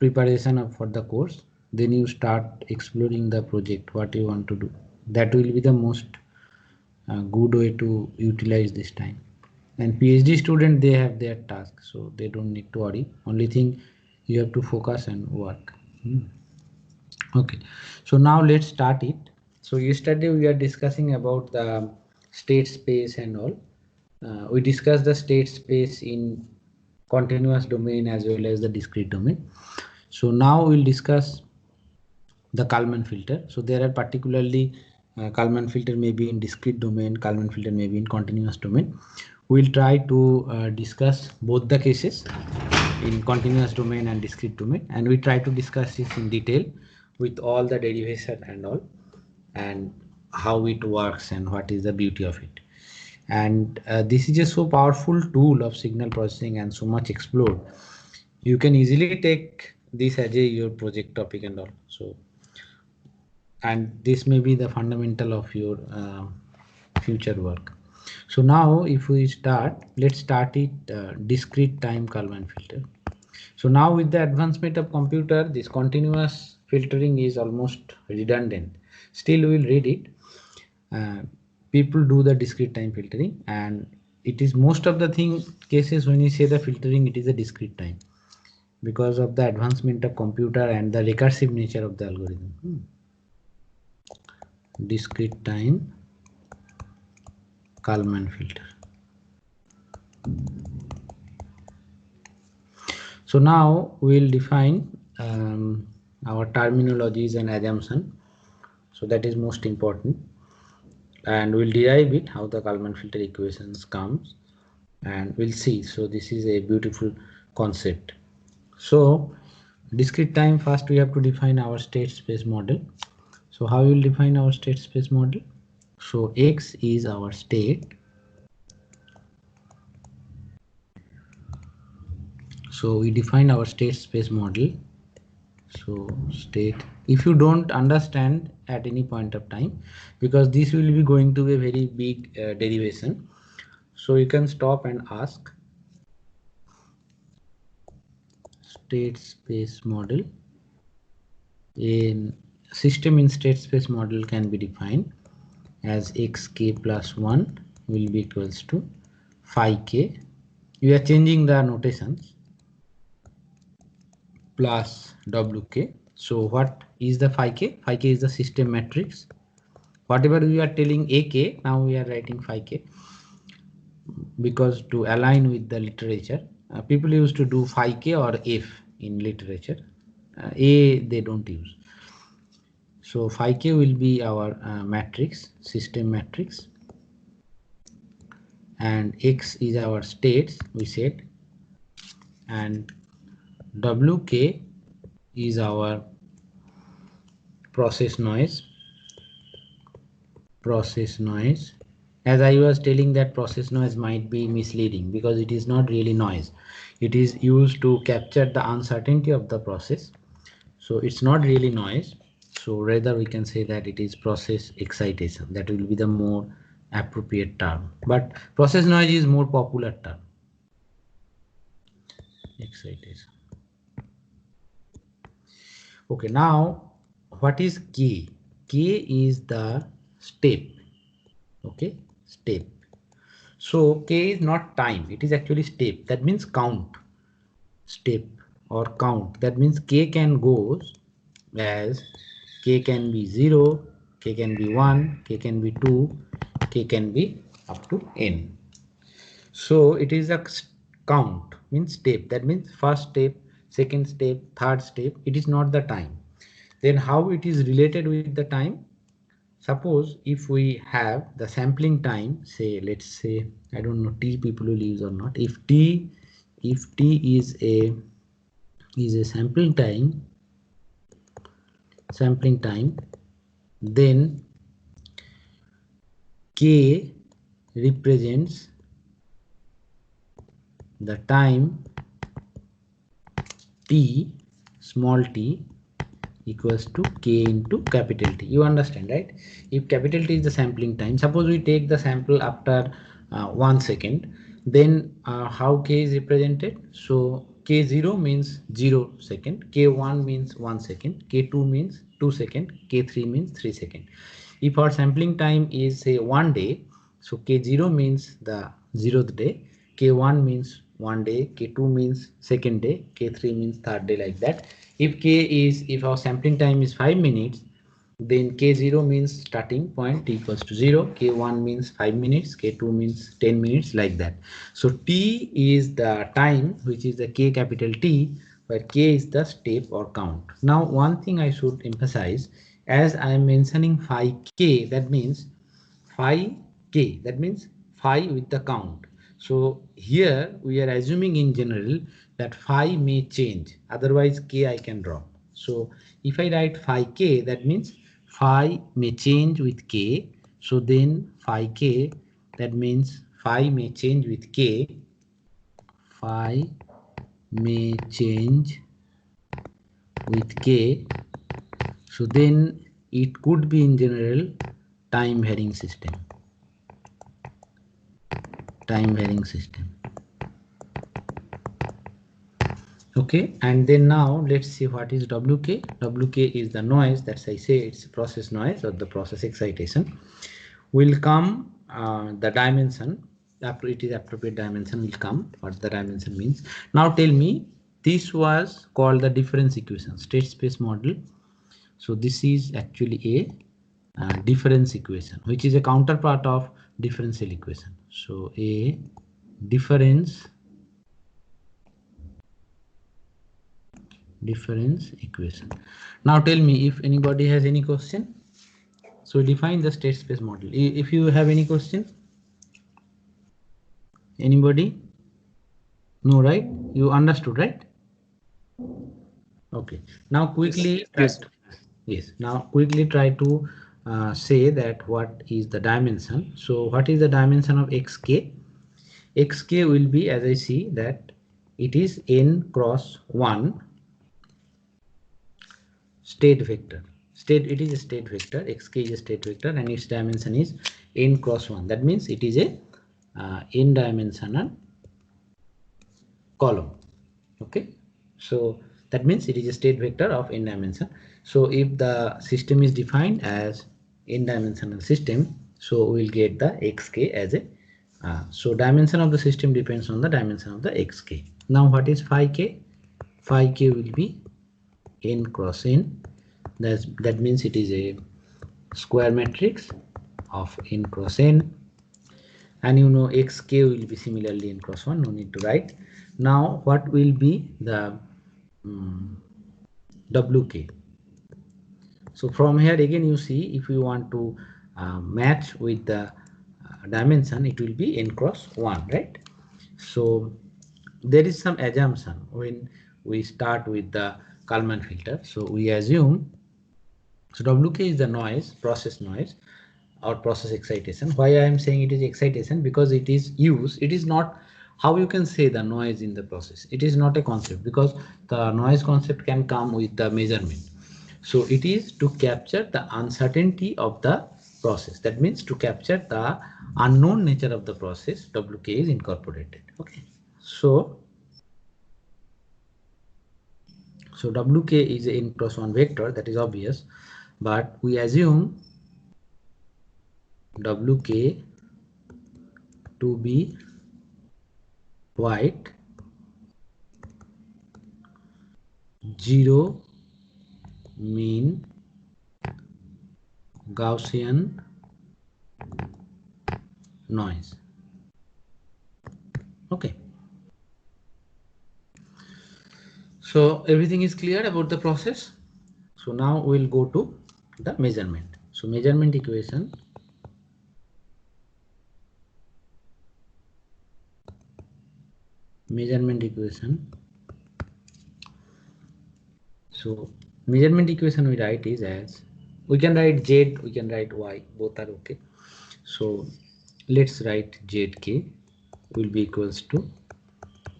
preparation for the course, then you start exploring the project, what you want to do. That will be the most good way to utilize this time. And PhD student, they have their task, so they don't need to worry. Only thing, you have to focus and work. Okay, so now let's start it. So yesterday we are discussing about the state space and all. We discussed the state space in continuous domain as well as the discrete domain. So now we'll discuss the Kalman filter. So there are particularly Kalman filter may be in discrete domain, Kalman filter may be in continuous domain. We'll try to discuss both the cases in continuous domain and discrete domain, and we try to discuss this in detail with all the derivation and all, and how it works and what is the beauty of it. And this is a so powerful tool of signal processing and so much explored. You can easily take this as your project topic and all. So, and this may be the fundamental of your future work. So now if we start, let's start it discrete time Kalman filter. So now with the advancement of computer, this continuous filtering is almost redundant. Still we will read it. People do the discrete time filtering, and it is most of the cases when you say the filtering, it is a discrete time because of the advancement of computer and the recursive nature of the algorithm. Discrete time Kalman filter. So now we'll define our terminologies and assumption. So that is most important, and we'll derive it, how the Kalman filter equations comes, and we'll see. So this is a beautiful concept. So discrete time, first we have to define our state space model. So how we will define our state space model? So X is our state. So we define our state space model. So state, if you don't understand at any point of time, because this will be going to be a very big derivation, so you can stop and ask. State space model in system in state space model can be defined as xk plus 1 will be equals to phi k. You are changing the notations, plus wk. So what is the phi k? Phi k is the system matrix. Whatever we are telling ak, now we are writing phi k, because to align with the literature, people used to do phi k or f in literature. A they don't use. So phi k will be our matrix, system matrix, and x is our states, we said, and wk is our process noise. As I was telling, that process noise might be misleading because it is not really noise. It is used to capture the uncertainty of the process. So it's not really noise. So rather we can say that it is process excitation. That will be the more appropriate term. But process noise is more popular term. Excitation. Okay, now what is K? K is the step. Okay, step. So K is not time, it is actually step. That means count. Step or count. That means K can go as K can be 0, K can be 1, K can be 2, K can be up to N. So it is a count, means step. That means first step, second step, third step. It is not the time. Then how it is related with the time? Suppose if we have the sampling time, say, let's say, I don't know T people will use or not. If T is a sampling time, then K represents the time T, small t, equals to K into capital T. You understand, right? If capital T is the sampling time, suppose we take the sample after 1 second, then how K is represented? So K0 means 0 second, K1 means 1 second, K2 means 2 second, K3 means 3 second. If our sampling time is say 1 day, so K0 means the 0th day, K1 means 1 day, K2 means second day, K3 means third day, like that. If our sampling time is 5 minutes, then K0 means starting point t equals to 0, K1 means 5 minutes, K2 means 10 minutes, like that. So T is the time, which is the K capital T, where K is the step or count. Now one thing I should emphasize, as I am mentioning phi K, that means phi K, that means phi with the count. So here we are assuming in general that phi may change, otherwise K I can drop. So if I write phi K, that means phi may change with K. So then phi K, that means phi may change with K. Phi may change with K. So then it could be in general time varying system. Time varying system. Okay, and then now let's see what is WK. WK is the noise, that's I say it's process noise or the process excitation. Will come the dimension, after it is appropriate dimension will come, what the dimension means. Now tell me, this was called the difference equation, state space model. So this is actually a difference equation, which is a counterpart of differential equation. So a difference equation. Now tell me if anybody has any question. So define the state space model. If you have any question, anybody? No, right? You understood, right? Okay. Now quickly, yes. Now quickly try to say that what is the dimension. So what is the dimension of xk? Xk will be, as I see, that it is n cross 1 state vector. It is a state vector, xk is a state vector, and its dimension is n cross 1. That means it is a n dimensional column. Okay, so that means it is a state vector of n dimension. So if the system is defined as n dimensional system, so we will get the xk as a so dimension of the system depends on the dimension of the xk. Now what is phi k? Phi k will be n cross n. That means it is a square matrix of n cross n, and you know xk will be similarly n cross 1, no need to write. Now what will be the wk? So from here again you see, if you want to match with the dimension, it will be n cross 1, right? So there is some assumption when we start with the Kalman filter. So we assume, so wk is the noise, process noise or process excitation. Why I am saying it is excitation? Because it is used, it is not how you can say the noise in the process. It is not a concept, because the noise concept can come with the measurement. So it is to capture the uncertainty of the process. That means to capture the unknown nature of the process, wk is incorporated. Okay, so wk is a n cross 1 vector, that is obvious, but we assume wk to be white, 0 mean, Gaussian noise. Okay, so everything is clear about the process. So now we'll go to the measurement. So measurement equation, so measurement equation we write is as, we can write z, we can write y, both are okay. So let's write zk will be equals to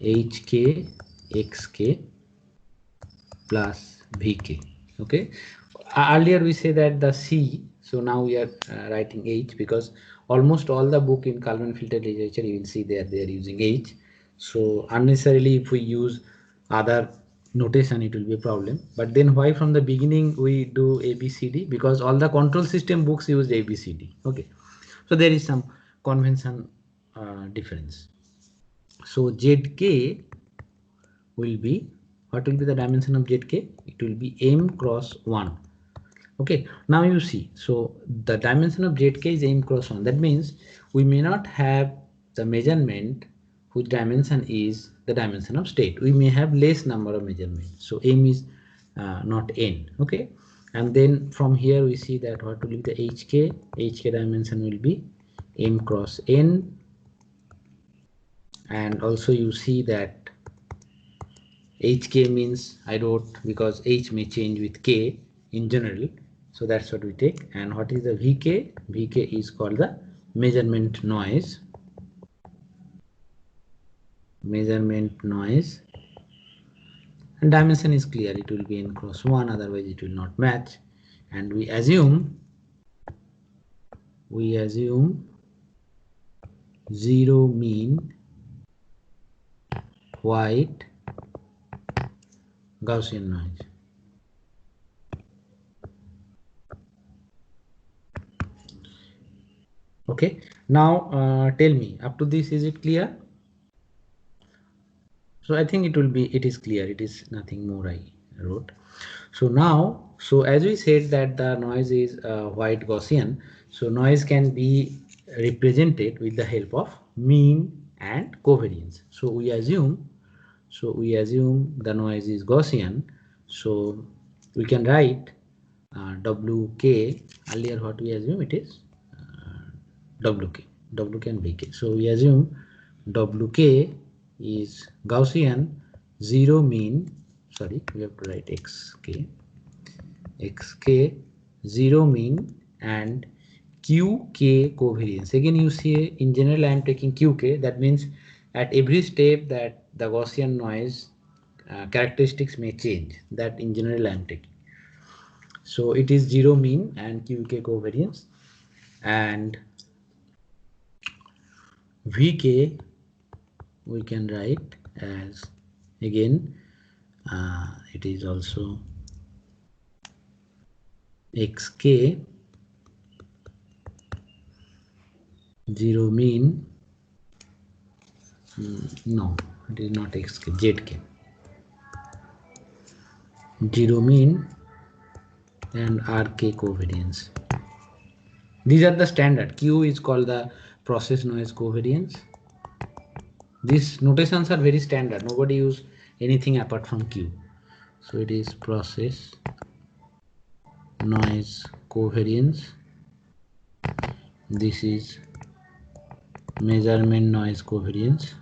hk xk plus vk. Okay, earlier we say that the c, so now we are writing h, because almost all the book in Kalman filter literature you will see that they are using h. So unnecessarily if we use other notation it will be a problem. But then why from the beginning we do ABCD? Because all the control system books use ABCD. Okay, so there is some convention difference. So ZK will be, what will be the dimension of ZK? It will be M cross 1. Okay, now you see, so the dimension of ZK is M cross 1. That means we may not have the measurement whose dimension is the dimension of state. We may have less number of measurements. So M is not N. Okay, and then from here we see that what will be the HK? HK dimension will be M cross N, and also you see that HK means I wrote because H may change with K in general. So that's what we take. And what is the VK? VK is called the measurement noise. Measurement noise. And dimension is clear. It will be N cross 1, otherwise it will not match. And we assume zero mean white Gaussian noise. Okay, now tell me, up to this, is it clear? So I think it is clear. It is nothing more I wrote. So now, so as we said that the noise is white Gaussian, so noise can be represented with the help of mean and covariance. So we assume the noise is Gaussian. So we can write WK. Earlier what we assume, it is WK and BK. So we assume WK is Gaussian, zero mean, sorry, we have to write XK, zero mean, and QK covariance. Again, you see, in general I am taking QK. That means at every step that the Gaussian noise characteristics may change. That in general I am taking. So it is zero mean and QK covariance, and VK we can write as, again it is also XK, zero mean, no, it is not XK, ZK, zero mean and RK covariance. These are the standard. Q is called the process noise covariance. These notations are very standard. Nobody use anything apart from Q. So it is process noise covariance. This is measurement noise covariance.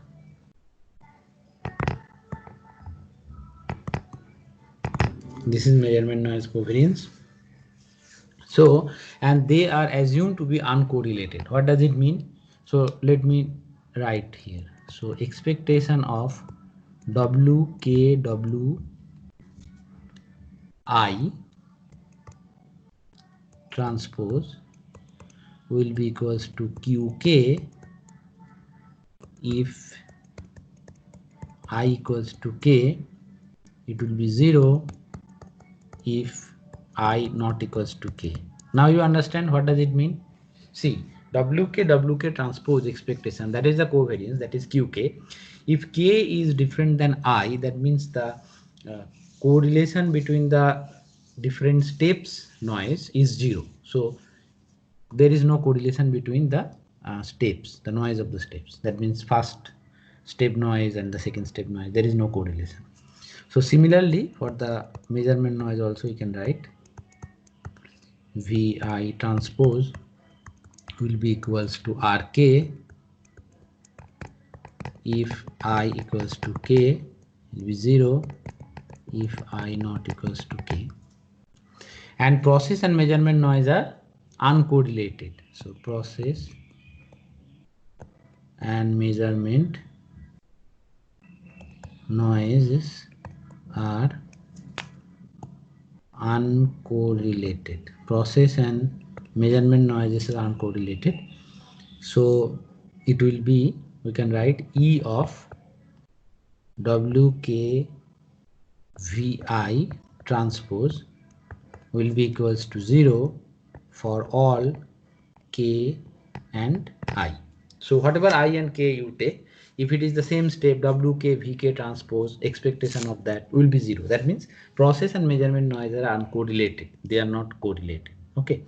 This is measurement noise covariance. So, and they are assumed to be uncorrelated. What does it mean? So let me write here. So expectation of WKWI transpose will be equals to QK if I equals to K. It will be 0 if I not equals to K. Now you understand what does it mean? See, WK transpose expectation, that is the covariance, that is QK. If K is different than I, that means the correlation between the different steps noise is 0. So there is no correlation between the steps, the noise of the steps. That means first step noise and the second step noise, there is no correlation. So similarly, for the measurement noise also you can write VI transpose will be equals to RK if I equals to K, will be 0 if I not equals to K. And process and measurement noise are uncorrelated. So process and measurement noises are uncorrelated. Process and measurement noises are uncorrelated. So it will be, we can write E of WK Vi transpose will be equals to 0 for all k and I. So whatever I and k you take, if it is the same step, wk vk transpose, expectation of that will be 0. That means process and measurement noise are uncorrelated, they are not correlated. Okay,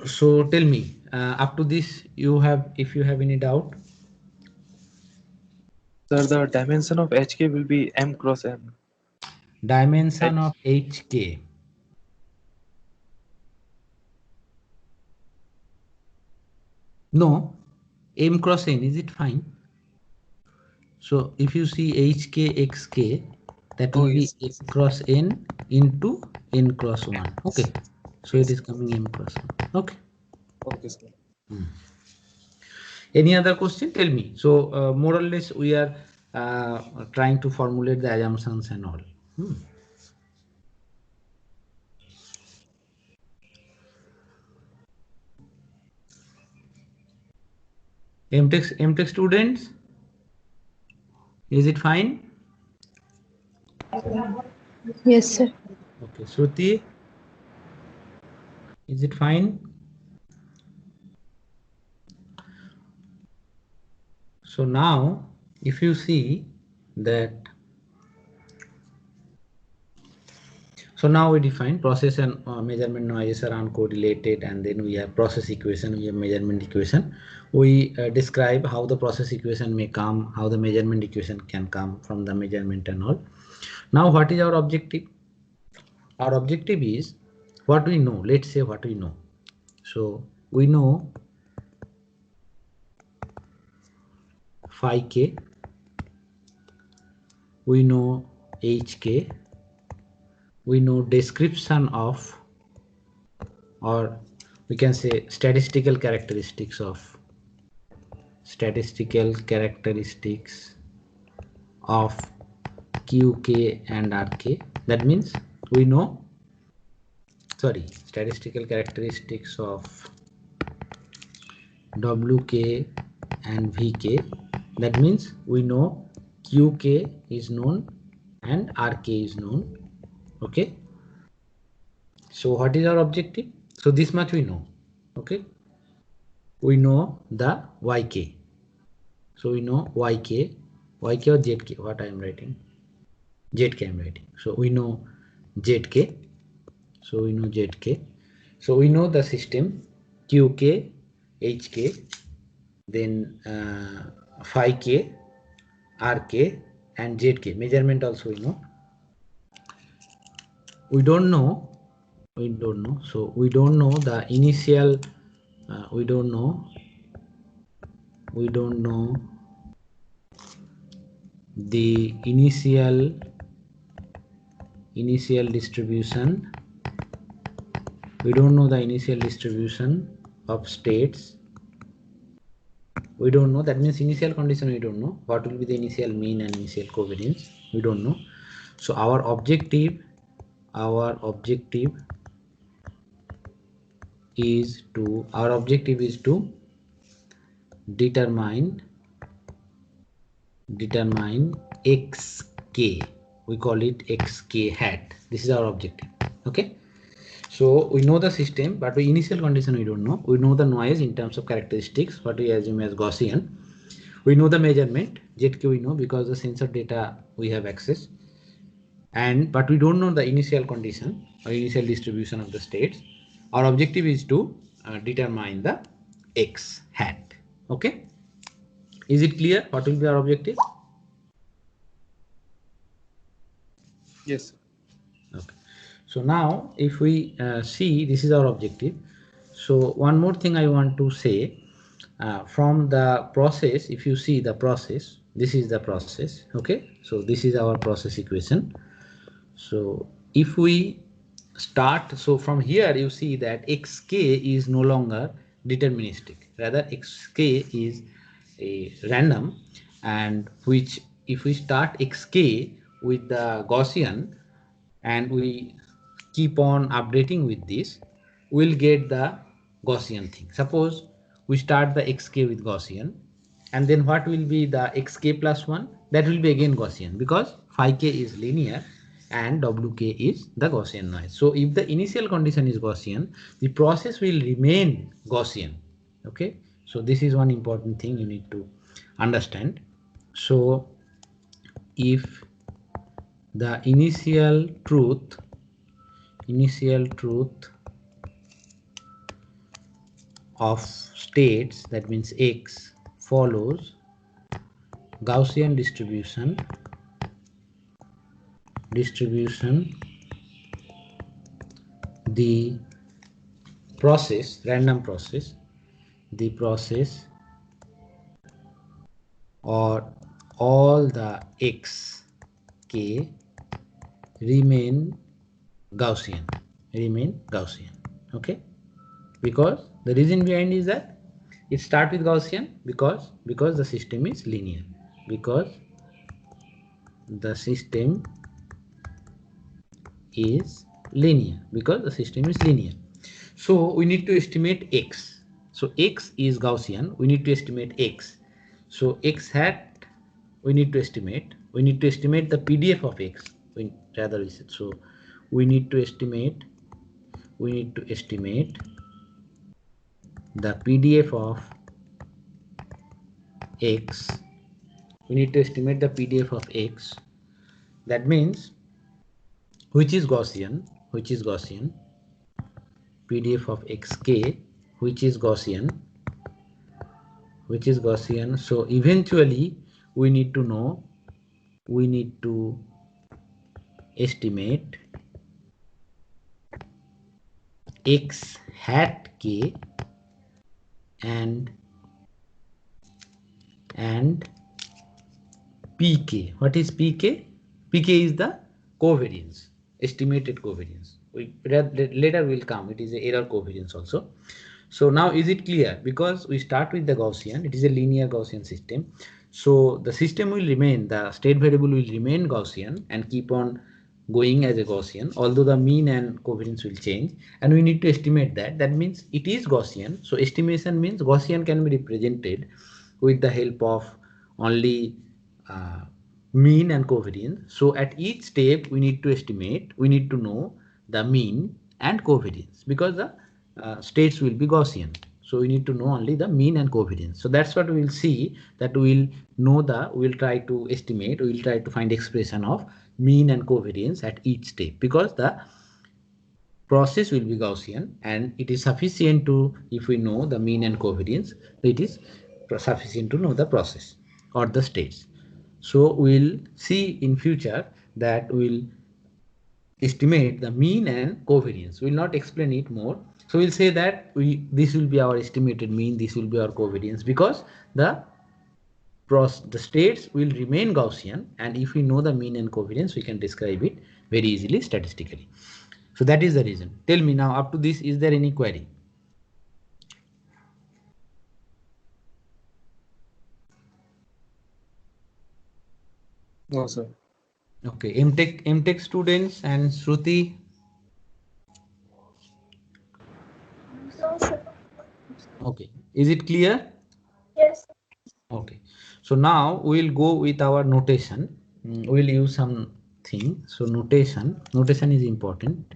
so tell me, up to this you have, if you have any doubt. Sir, the dimension of HK will be m cross n. Dimension H. of hk, no, m cross n, is it fine? So if you see hk xk, that Oh will be yes. m cross n into n cross 1. Okay, so it Yes. is coming m cross 1. Okay. Okay, sir. Any other question? Tell me. So more or less we are trying to formulate the assumptions and all. MTech students, is it fine? Yes, sir. Okay, Shruti, is it fine? So now if you see that, so now we define process and measurement noises are uncorrelated, and then we have process equation, we have measurement equation. We describe how the process equation may come, how the measurement equation can come from the measurement and all. Now what is our objective? Our objective is what we know. Let's say what we know. So we know phi k, we know hk, we know description of, or we can say statistical characteristics of qk and rk. That means we know, sorry, statistical characteristics of wk and vk. That means we know qk is known and rk is known. Okay, so what is our objective? So this much we know. Okay, we know the yk, so we know yk or zk, what I am writing, zk I am writing. So we know zk, so we know zk, so we know the system qk, hk, then phi k, rk and zk. Measurement also we know. We don't know, so we don't know the initial, we don't know the initial distribution, we don't know the initial distribution of states, we don't know. That means initial condition we don't know, what will be the initial mean and initial covariance, we don't know. So our objective is to determine xk, we call it xk hat. This is our objective. Okay, so we know the system, but the initial condition we don't know. We know the noise in terms of characteristics, what we assume as Gaussian. We know the measurement zk, we know because the sensor data we have access, and but we don't know the initial condition or initial distribution of the states. Our objective is to determine the x hat. Okay, is it clear what will be our objective? Yes, sir. Okay, so now if we see, this is our objective. So one more thing I want to say, from the process, if you see the process, this is the process. Okay, so this is our process equation. So if we start, so from here you see that xk is no longer deterministic, rather xk is a random, and which if we start xk with the Gaussian and we keep on updating with this, we'll get the Gaussian thing. Suppose we start the xk with Gaussian, and then what will be the xk plus 1? That will be again Gaussian, because phi k is linear and wk is the Gaussian noise. So if the initial condition is Gaussian, the process will remain Gaussian. Okay, so this is one important thing you need to understand. So if the initial truth of states, that means x, follows Gaussian distribution, the random process, the process or all the x k remain Gaussian, okay, because the reason behind is that it start with Gaussian because the system is linear, because the system is linear. So we need to estimate x. So x is Gaussian, we need to estimate x. So x hat we need to estimate the PDF of x. So we need to estimate the PDF of x. That means which is Gaussian, PDF of xk, which is Gaussian. So eventually we need to estimate x hat k and pk. What is pk? Pk is the covariance, estimated covariance. Later will come, it is a error covariance also. So now is it clear? Because we start with the Gaussian, it is a linear Gaussian system. So the system will remain, the state variable will remain Gaussian and keep on going as a Gaussian, although the mean and covariance will change, and we need to estimate that. That means it is Gaussian. So estimation means Gaussian can be represented with the help of only uh, mean and covariance. So at each step we need to estimate, we need to know the mean and covariance because the states will be Gaussian. So we need to know only the mean and covariance. So that's what we will see, that we will try to estimate, we will try to find expression of mean and covariance at each step, because the process will be Gaussian and it is sufficient to, if we know the mean and covariance, it is sufficient to know the process or the states. So we'll see in future that we'll estimate the mean and covariance. We'll not explain it more. So we'll say that this will be our estimated mean, this will be our covariance, because the states will remain Gaussian, and if we know the mean and covariance, we can describe it very easily statistically. So that is the reason. Tell me now, up to this, is there any query? No, sir. Okay, MTech students and Shruti. No, sir. Okay, is it clear? Yes. Okay, so now we'll go with our notation. We'll use something. So notation is important.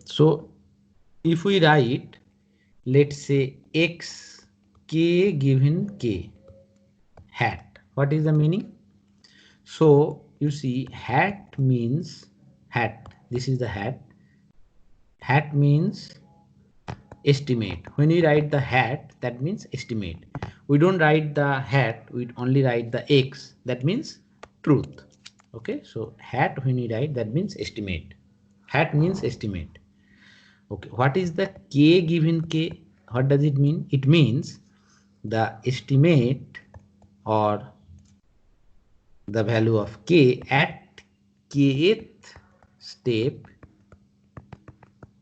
So if we write, let's say x k given k hat, what is the meaning? So you see, hat means hat. This is the hat. Hat means estimate. When we write the hat, that means estimate. We don't write the hat, we only write the x, that means truth. Okay, so hat, when we write, that means estimate. Hat means estimate. Okay, what is the k given k? What does it mean? It means the estimate or the value of k at kth step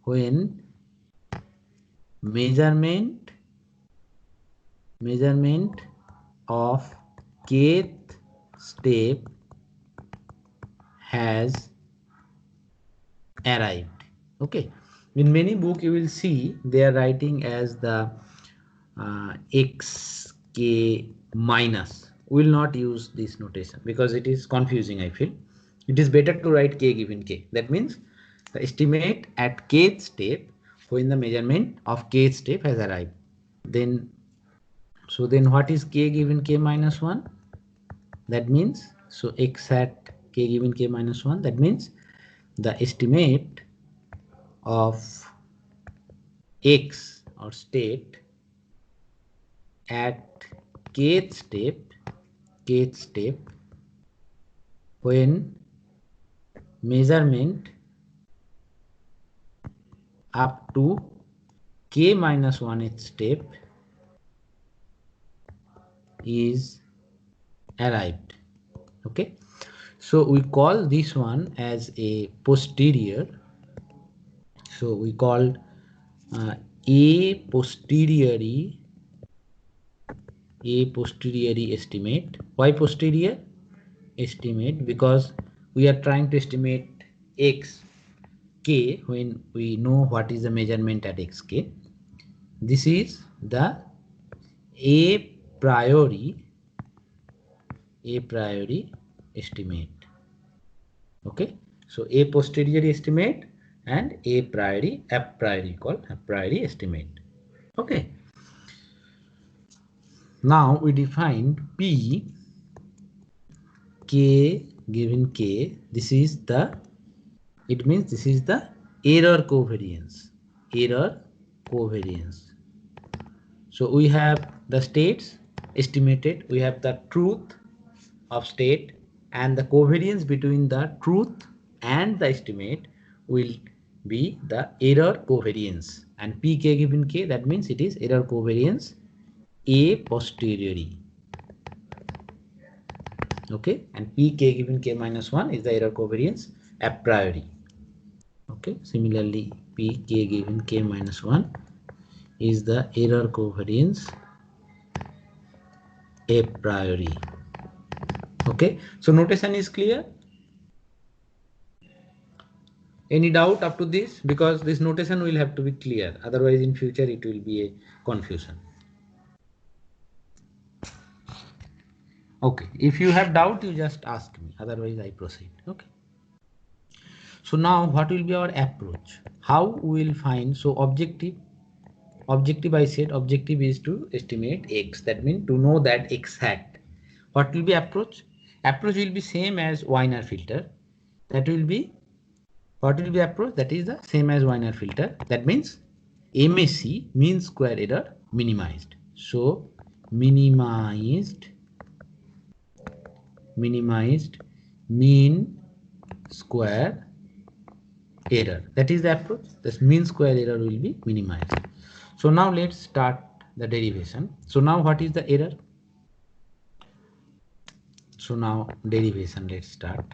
when measurement of kth step has arrived. Okay, in many book you will see they are writing as the xk minus will not use this notation because it is confusing. I feel it is better to write k given k. That means the estimate at kth step when the measurement of kth step has arrived. Then what is k given k minus 1? That means x at k given k minus 1, that means the estimate of x or state at kth step when measurement up to k minus 1th step is arrived. Okay, so we call this one as a posterior. So we called a posteriori estimate. Why posterior estimate? Because we are trying to estimate x k when we know what is the measurement at xk. This is the a priori estimate. Okay, so a posteriori estimate and a priori estimate. Okay, now we defined p k given k. This is the, it means this is the error covariance. So we have the states estimated, we have the truth of state, and the covariance between the truth and the estimate will be the error covariance. And pk given k, that means it is error covariance a posteriori. Okay, and pk given k minus 1 is the error covariance a priori. Okay, similarly pk given k minus 1 is the error covariance a priori. Okay, so notation is clear. Any doubt up to this? Because this notation will have to be clear, otherwise in future it will be a confusion. Okay, if you have doubt you just ask me, otherwise I proceed. Okay, so now what will be our approach? How we will find? So objective I said objective is to estimate x, that means to know that x hat. What will be approach? Approach will be same as Wiener filter. That will be, what will be approach? That is the same as Wiener filter. That means MSE, mean square error, minimized. So minimized mean square error. That is the approach. This mean square error will be minimized. So now let's start the derivation. So now what is the error? So now derivation, let's start.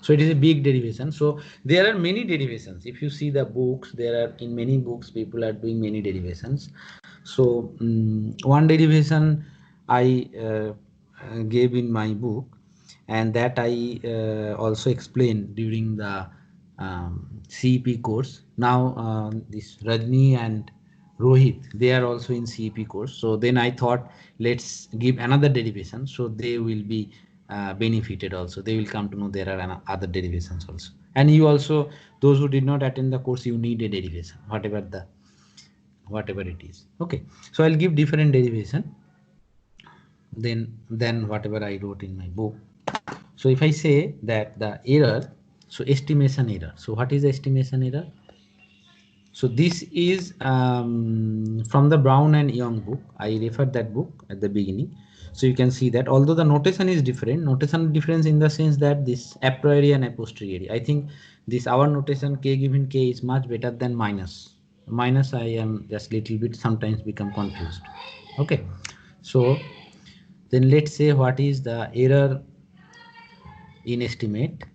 So it is a big derivation. So there are many derivations. If you see the books, there are, in many books people are doing many derivations. So one derivation I gave in my book, and that I also explained during the CEP course. Now this Rajni and Rohit, they are also in CEP course. So then I thought, let's give another derivation, so they will be benefited also. They will come to know there are other derivations also. And you also, those who did not attend the course, you need a derivation, whatever it is. Okay, so I'll give different derivation than whatever I wrote in my book. So if I say that the error, so estimation error. So what is the estimation error? So this is from the Brown and Young book. I referred that book at the beginning. So you can see that although the notation is different, notation difference in the sense that this a priori and a posteriori. I think this our notation k given k is much better than minus. Minus I am just little bit sometimes become confused. Okay, so then let's say what is the error in estimate.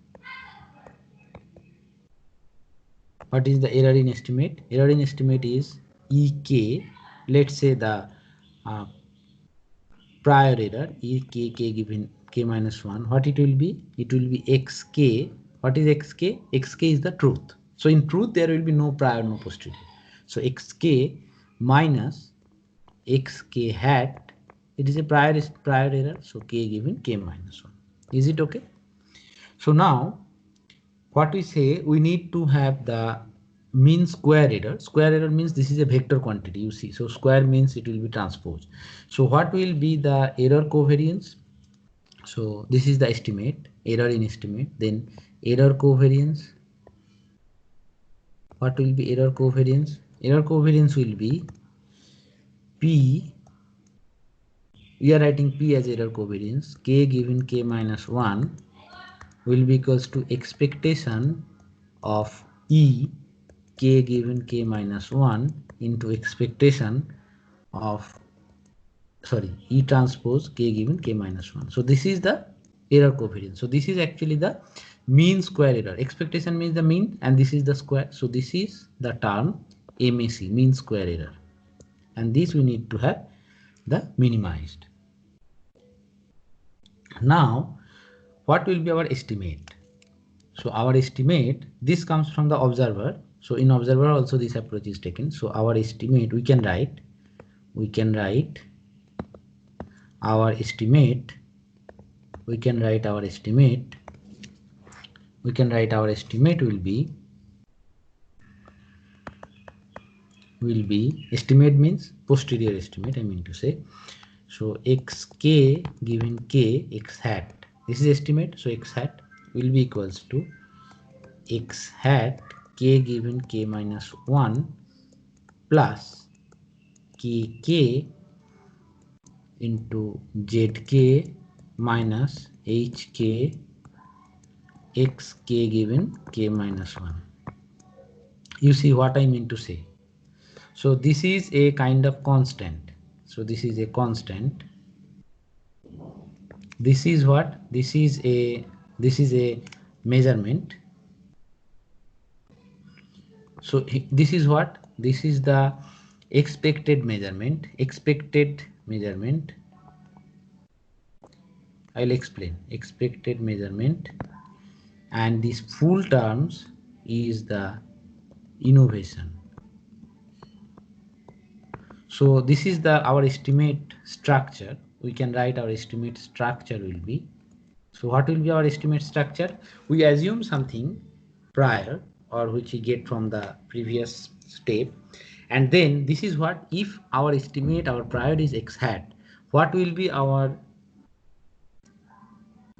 What is the error in estimate? Error in estimate is ek. Let's say the uh, prior error ek given k minus 1. What it will be? It will be xk. What is xk? Xk is the truth. So in truth there will be no prior, no posterior. So xk minus xk hat. It is a prior error, so k given k minus 1. Is it okay? So now what we say, we need to have the mean square error. Square error means this is a vector quantity, you see. So square means it will be transpose. So what will be the error covariance? So this is the estimate, error in estimate. Then error covariance. What will be error covariance? Error covariance will be P. We are writing P as error covariance. K given k minus 1 will be equals to expectation of E k given k minus 1 into expectation of, sorry, E transpose k given k minus 1. So this is the error covariance. So this is actually the mean square error. Expectation means the mean and this is the square. So this is the term MAC, mean square error. And this we need to have the minimized. Now what will be our estimate? So our estimate, this comes from the observer. So in observer also this approach is taken. So our estimate, we can write our estimate, we can write our estimate will be estimate means posterior estimate, I mean to say. So xk given k x hat, this is estimate. So x hat will be equals to x hat k given k minus 1 plus kk into zk minus hk xk given k minus 1. You see what I mean to say. So this is a kind of constant. So this is a constant. This is what? This is a measurement. So this is what? This is the expected measurement. I'll explain. Expected measurement, and these full terms is the innovation. So this is the our estimate structure. We can write our estimate structure will be. So what will be our estimate structure? We assume something prior or which we get from the previous step, and then this is what, if our estimate, our prior is x hat, what will be our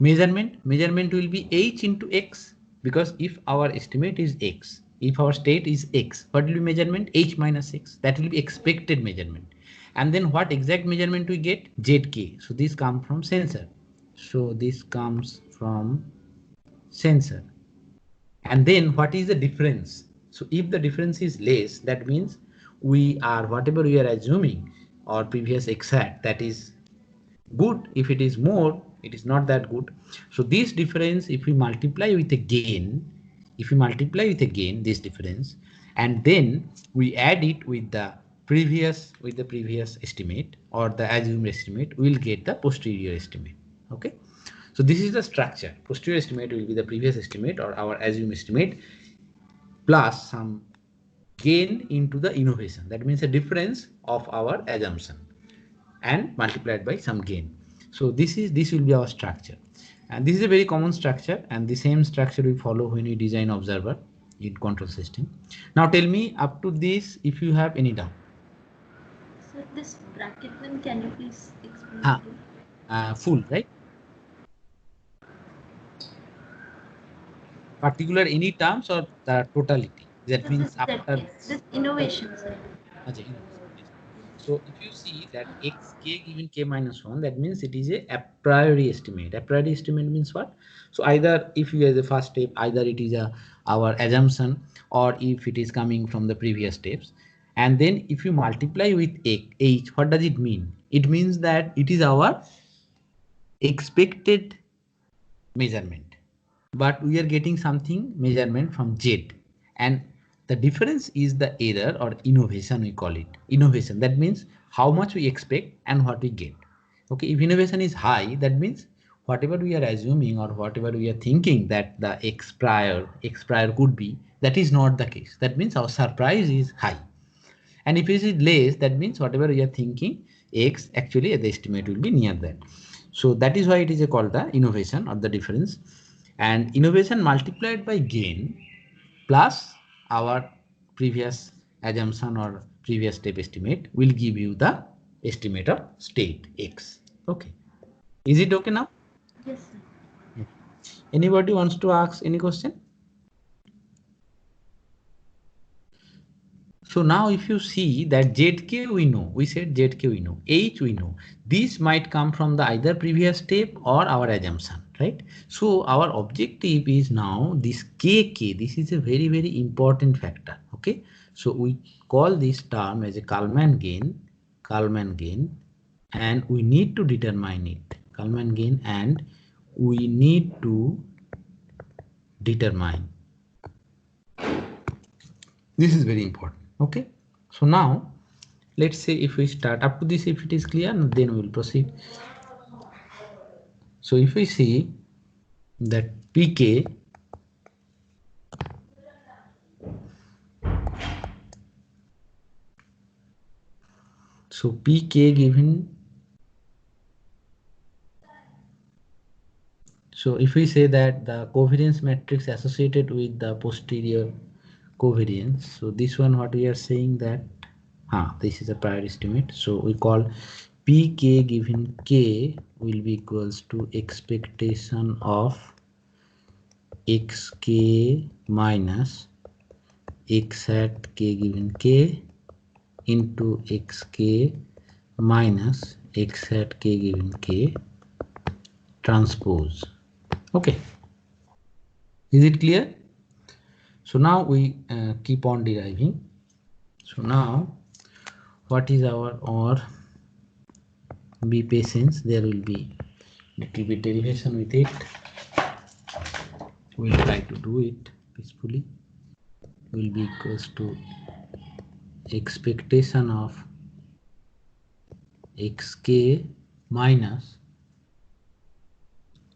measurement? Measurement will be h into x, because if our estimate is x, if our state is x, what will be measurement? H minus x. That will be expected measurement. And then what exact measurement we get? Zk. So this comes from sensor. So this comes from sensor. And then what is the difference? So if the difference is less, that means we are, whatever we are assuming or previous x hat, that is good. If it is more, it is not that good. So this difference, if we multiply with a gain, this difference, and then we add it with the previous estimate or the assumed estimate, we will get the posterior estimate. Okay. So this is the structure. Posterior estimate will be the previous estimate or our assumed estimate plus some gain into the innovation. That means a difference of our assumption and multiplied by some gain. So this will be our structure, and this is a very common structure, and the same structure we follow when we design observer in control system. Now tell me up to this if you have any doubt. So this bracket one, can you please explain Ah, again? full, right? Particular any terms or the totality? That This is means that after yes, this innovation, sir. Ajay, innovation, yes. So if you see that xk given k minus 1, that means it is a priori estimate. A priori estimate means what? So either if you as a first step, either it is our assumption, or if it is coming from the previous steps. And then if you multiply with h, what does it mean? It means that it is our expected measurement, but we are getting something measurement from z, and the difference is the error or innovation. We call it innovation. That means how much we expect and what we get. Okay, if innovation is high, that means whatever we are assuming or whatever we are thinking that the x prior could be, that is not the case. That means our surprise is high. And if it is less, that means whatever you are thinking x, actually the estimate will be near that. So that is why it is called the innovation or the difference. And innovation multiplied by gain plus our previous assumption or previous step estimate will give you the estimate of state x. Okay, is it okay now? Yes, sir. Anybody wants to ask any question? So now if you see that zk we know, we said zk we know, h we know, this might come from the either previous step or our assumption, right? So our objective is now this kk, this is a very, very important factor, okay? So we call this term as a Kalman gain, and we need to determine it, Kalman gain, and we need to determine. This is very important, okay? So now let's say if we start up to this, if it is clear, then we will proceed. So if we see that pk, so pk given, so if we say that the covariance matrix associated with the posterior covariance, so this one what we are saying that this is a prior estimate, so we call pk given k will be equals to expectation of xk minus x hat k given k into xk minus x hat k given k transpose. Okay, is it clear? So now we keep on deriving. So now what is our, or be patient, there will be little bit derivation with it. We'll try to do it peacefully. Will be equals to expectation of xk minus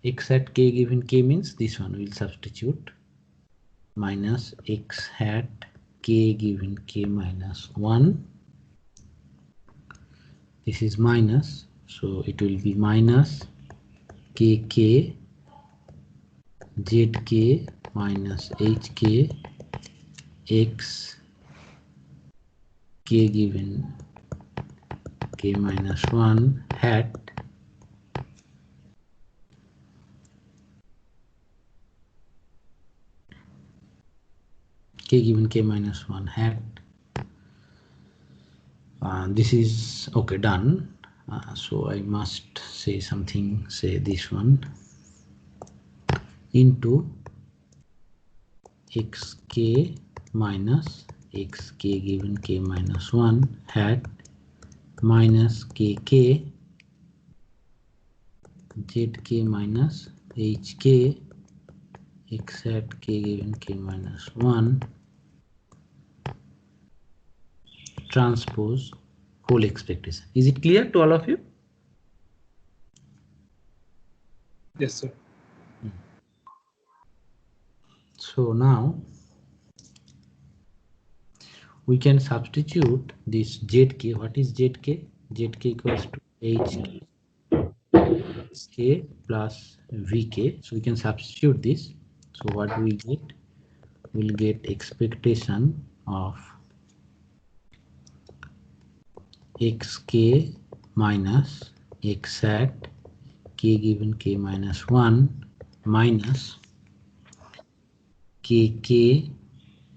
x hat k given k means this one will substitute, minus x hat k given k minus 1, this is minus, so it will be minus kk zk minus hk x k given k minus 1 hat k given k minus 1 hat. This is okay, done. So I must say something, say this one into xk minus xk given k minus 1 hat minus kk zk minus hk x hat k given k minus 1 transpose whole expectation. Is it clear to all of you? Yes, sir. So now we can substitute this zk. What is zk? Zk equals to hk plus vk. So we can substitute this. So what we get? We'll get expectation of xk minus x hat k given k minus 1 minus kk.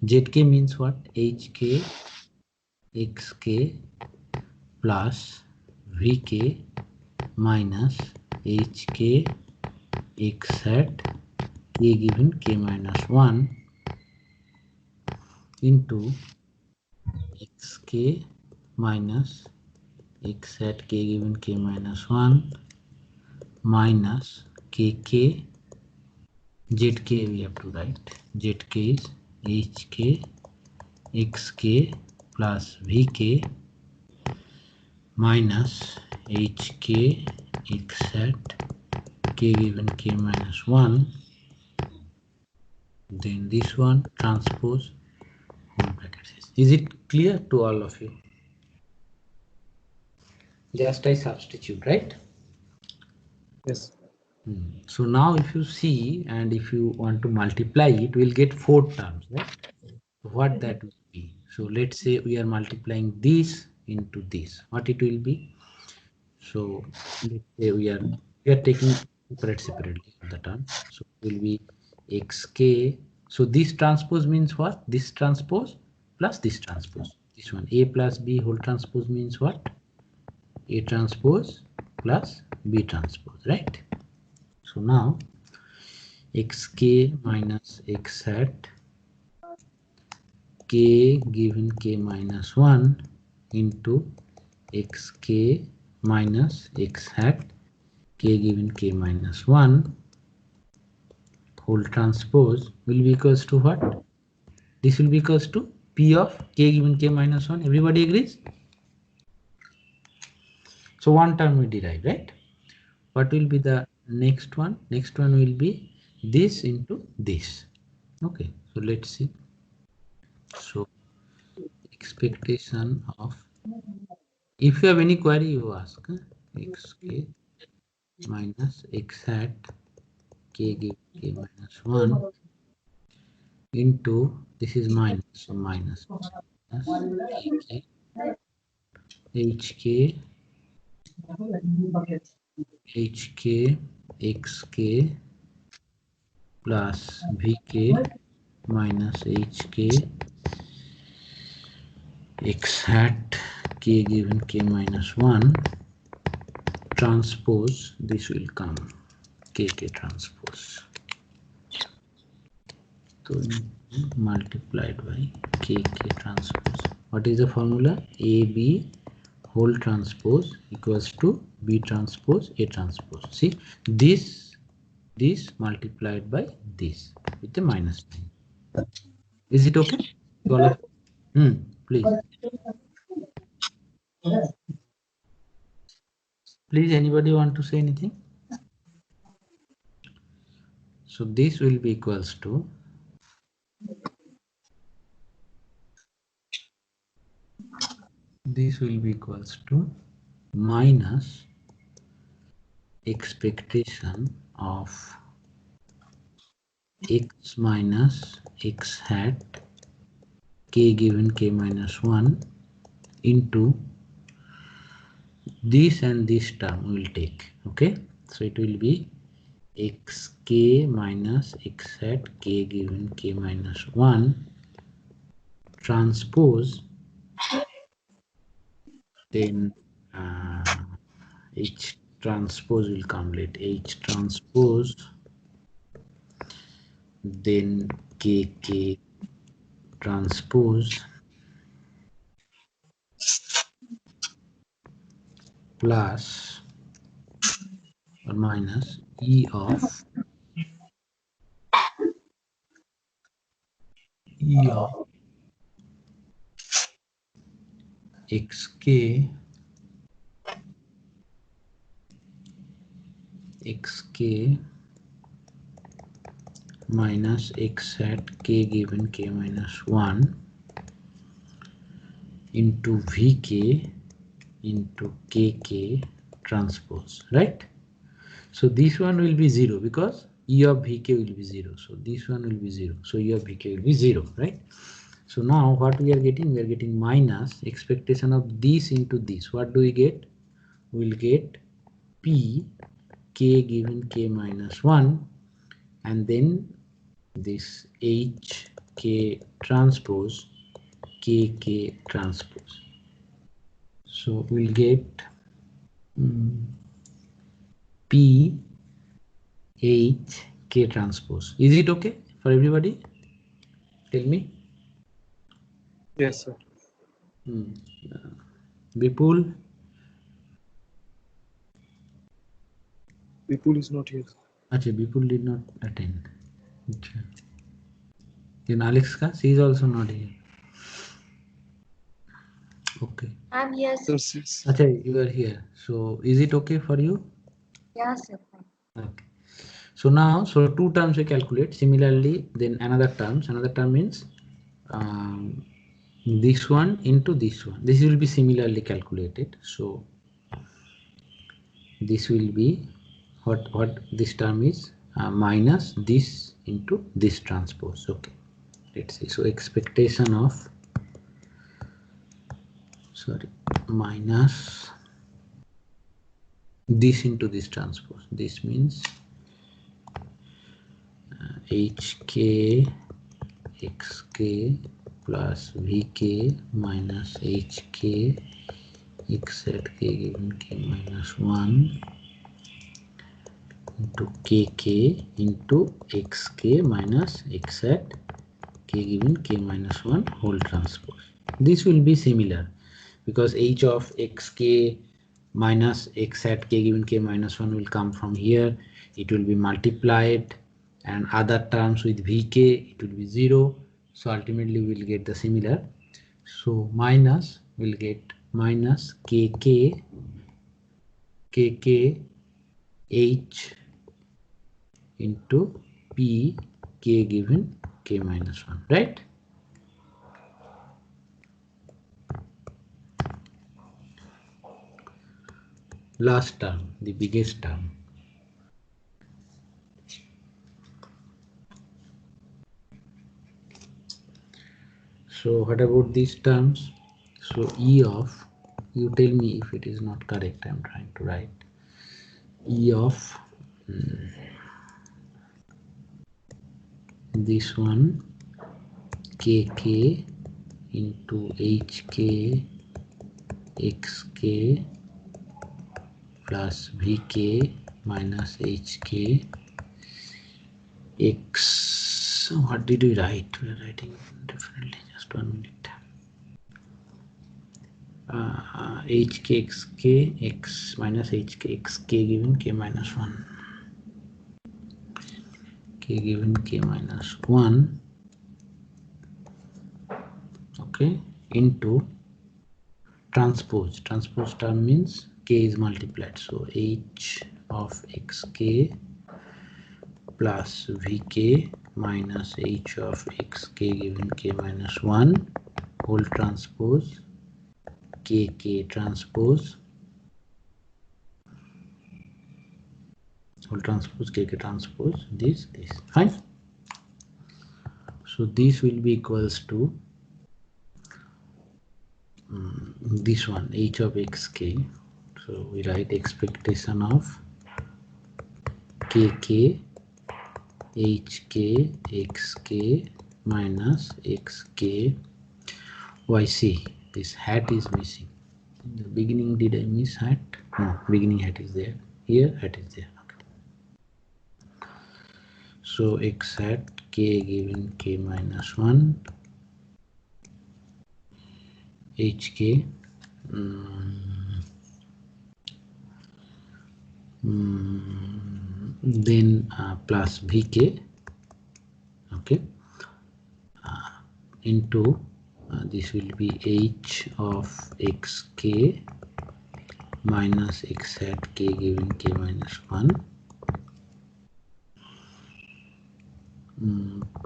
Zk means what? hk xk plus vk minus hk x hat k given k minus 1 into xk minus x hat k given k minus 1 minus kk. Zk we have to write, zk is hk xk plus vk minus hk x hat k given k minus 1, then this one transpose whole bracket. Is it clear to all of you? Just I substitute, right? Yes. So now if you see, and if you want to multiply it, we'll get 4 terms, right? What that will be? So let's say we are multiplying this into this. What it will be? So let's say we are taking separately the terms. So it will be xk. So this transpose means what? This transpose plus this transpose. This one a plus b whole transpose means what? A transpose plus b transpose, right? So now xk minus x hat k given k minus 1 into xk minus x hat k given k minus 1 whole transpose will be equals to what? This will be equals to p of k given k minus 1. Everybody agrees? So one term we derive, right? What will be the next one? Next one will be this into this. Okay, so let's see. So expectation of, if you have any query, you ask xk minus x hat k given k minus 1 into, this is minus, so minus kk hk hk xk plus vk minus hk x hat k given k minus 1 transpose, this will come kk transpose, so multiplied by kk transpose. What is the formula? AB whole transpose equals to B transpose A transpose. See, this multiplied by this with the minus sign. Is it okay? All of please. Please, anybody want to say anything? So this will be equals to minus expectation of x minus x hat k given k minus 1 into this, and this term will take. Okay, so it will be xk minus x hat k given k minus 1 transpose, then h transpose will come late, h transpose, then kk transpose plus or minus e of xk minus x hat k given k minus 1 into vk into kk transpose, right? So this one will be 0 because e of vk will be 0. So this one will be 0. So e of vk will be 0, right? So now what we are getting? We are getting minus expectation of this into this. What do we get? We will get p k given k minus 1, and then this h k transpose k k transpose. So we'll get p h k transpose. Is it okay for everybody? Tell me. Yes, sir. Vipul. Vipul is not here. Achha, Vipul did not attend. Achha. Then Alex ka, she is also not here. Okay. I'm here, sir. Sir, six. Achha, you are here. So is it okay for you? Yeah, sir. Okay. So now, so two terms we calculate. Similarly, then another terms. Another term means this one into this one. This will be similarly calculated. So this will be what this term is, minus this into this transpose. Okay, let's see. So expectation of, sorry, minus this into this transpose. This means hk xk plus vk minus hk x at k given k minus 1 into kk into xk minus x at k given k minus 1 whole transpose. This will be similar because h of xk minus x at k given k minus 1 will come from here. It will be multiplied, and other terms with vk it will be 0. So ultimately we will get the similar. So minus will get minus kk h into p k given k minus 1, right? Last term, the biggest term. So what about these terms? So E of, you tell me if it is not correct. I am trying to write E of this one kk into hk xk plus vk minus hk x. What did we write? We are writing differently. Just 1 minute. hk x minus hk xk given k minus 1, k given k minus 1, okay, into transpose. Transpose term means k is multiplied, so h of xk plus vk minus h of xk given k minus 1 whole transpose kk transpose whole transpose kk transpose this fine. So this will be equals to this one h of xk. So we write expectation of kk hk xk minus xk yc. This hat is missing. In the beginning, did I miss hat? No, beginning hat is there. Here hat is there. Okay. So x hat k given k minus 1 hk then plus vk, okay, into this will be h of xk minus x hat k given k minus 1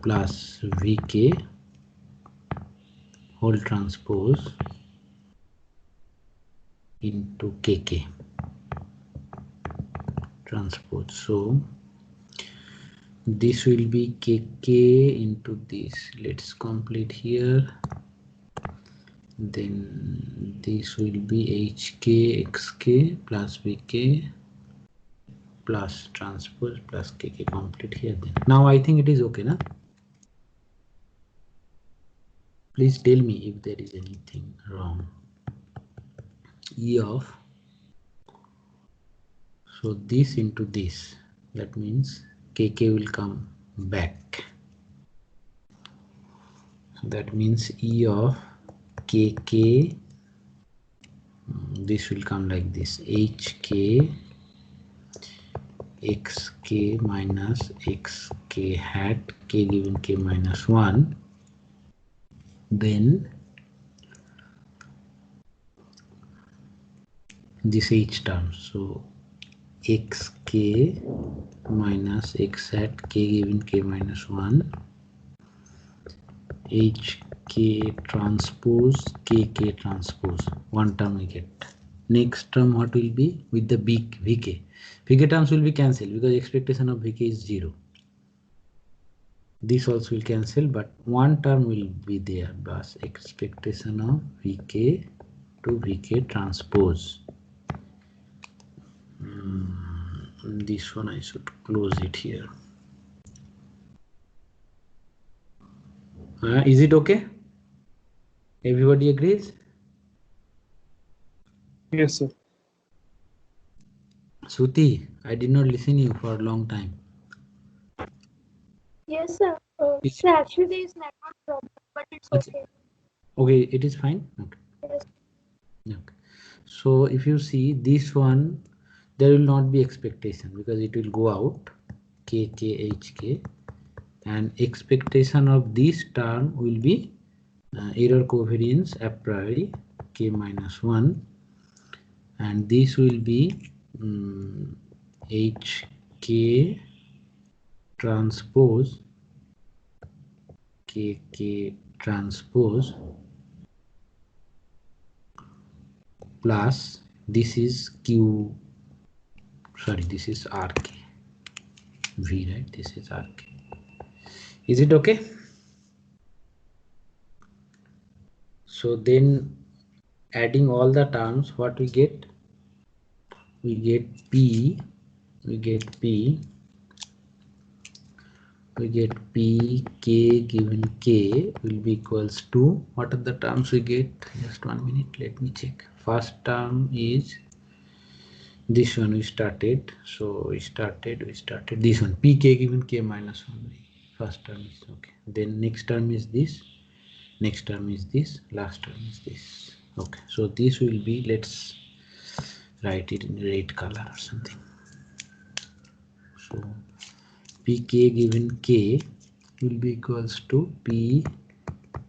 plus vk whole transpose into kk transpose. So this will be kk into this. Let's complete here. Then this will be hk xk plus vk plus transpose plus kk. Complete here. Then now I think it is okay, na? Please tell me if there is anything wrong. E of, so this into this, that means kk will come back. That means E of kk, this will come like this, hk xk minus xk hat k given k minus 1, then this h term, so xk minus x hat k given k minus 1 hk transpose kk transpose, one term we get, Next term what will be with the big vk. Vk terms will be cancelled because expectation of vk is 0. This also will cancel, but one term will be there, but expectation of vk to vk transpose. This one I should close it here. Is it okay? Everybody agrees? Yes, sir. Suti, I did not listen you for a long time. Yes, sir. Is So actually, there is network problem, but it's it okay. okay? It is fine. Okay. Yes. Okay. So if you see this one, there will not be expectation because it will go out k k h k, and expectation of this term will be error covariance a priori k minus 1, and this will be hk transpose kk transpose plus this is q, sorry, this is rk v, right? This is rk. Is it okay? So then adding all the terms, what we get? We get p, we get p, we get p k given k will be equals to, what are the terms we get? Just 1 minute, let me check. First term is this one we started. So we started this one, pk given k minus 1. First term is okay. Then next term is this, next term is this, last term is this. Okay, so this will be, let's write it in red color or something. So pk given k will be equals to p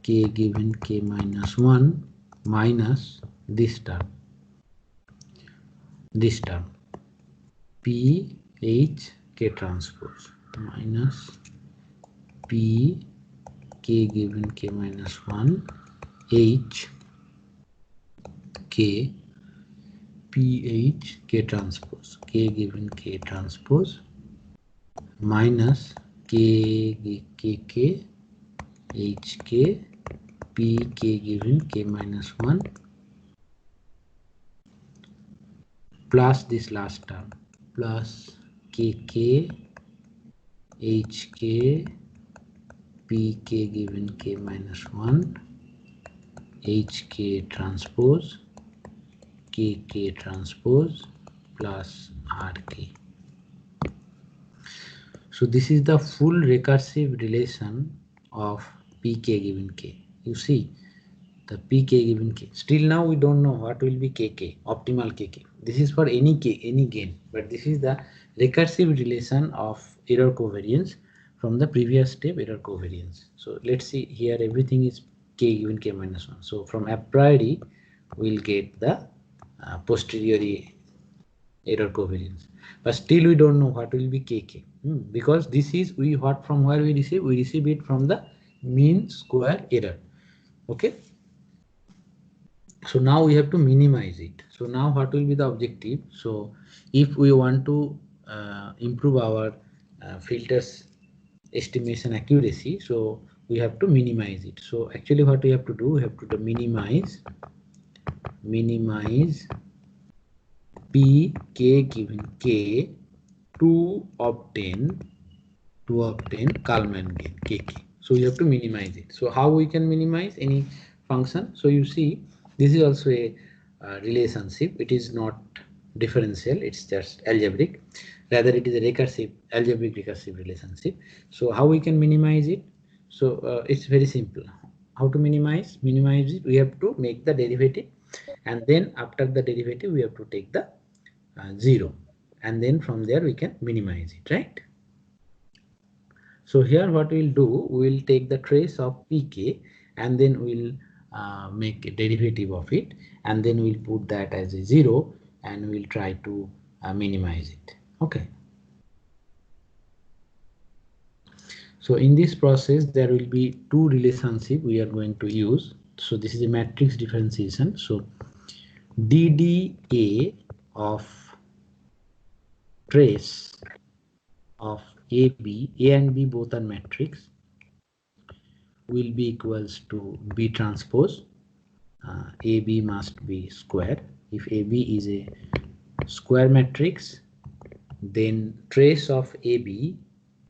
k given k minus 1 minus this term p h k transpose minus p k given k minus 1 h k ph k transpose, k given k transpose minus k k h k p k given k minus 1 plus this last term plus k k h k p k given k minus 1 h k transpose k k transpose plus r k. So this is the full recursive relation of pk given k. You see the pk given k. Still now we don't know what will be kk, optimal kk. This is for any k, any gain, but this is the recursive relation of error covariance from the previous step error covariance. So let's see here, everything is k given k minus 1. So from a priori we'll get the posteriori error covariance, but still we don't know what will be kk, because this is we what from where we receive it from the mean square error. Okay, so now we have to minimize it. So now what will be the objective? So if we want to improve our filters estimation accuracy, so we have to minimize it. So actually what we have to do, we have to minimize p k given k to obtain Kalman gain kk. So you have to minimize it. So how we can minimize any function? So you see this is also a relationship. It is not differential, it's just algebraic. Rather it is a recursive, algebraic recursive relationship. So how we can minimize it? So it's very simple. How to minimize it? We have to make the derivative, and then after the derivative we have to take the 0, and then from there we can minimize it, right? So here what we'll do, we'll take the trace of pk, and then we'll make a derivative of it, and then we'll put that as a 0, and we'll try to minimize it. Okay. So in this process there will be two relationship we are going to use. So this is a matrix differentiation. So DDA of trace of AB, A and B both are matrix, will be equals to B transpose. AB must be square. If AB is a square matrix, then trace of AB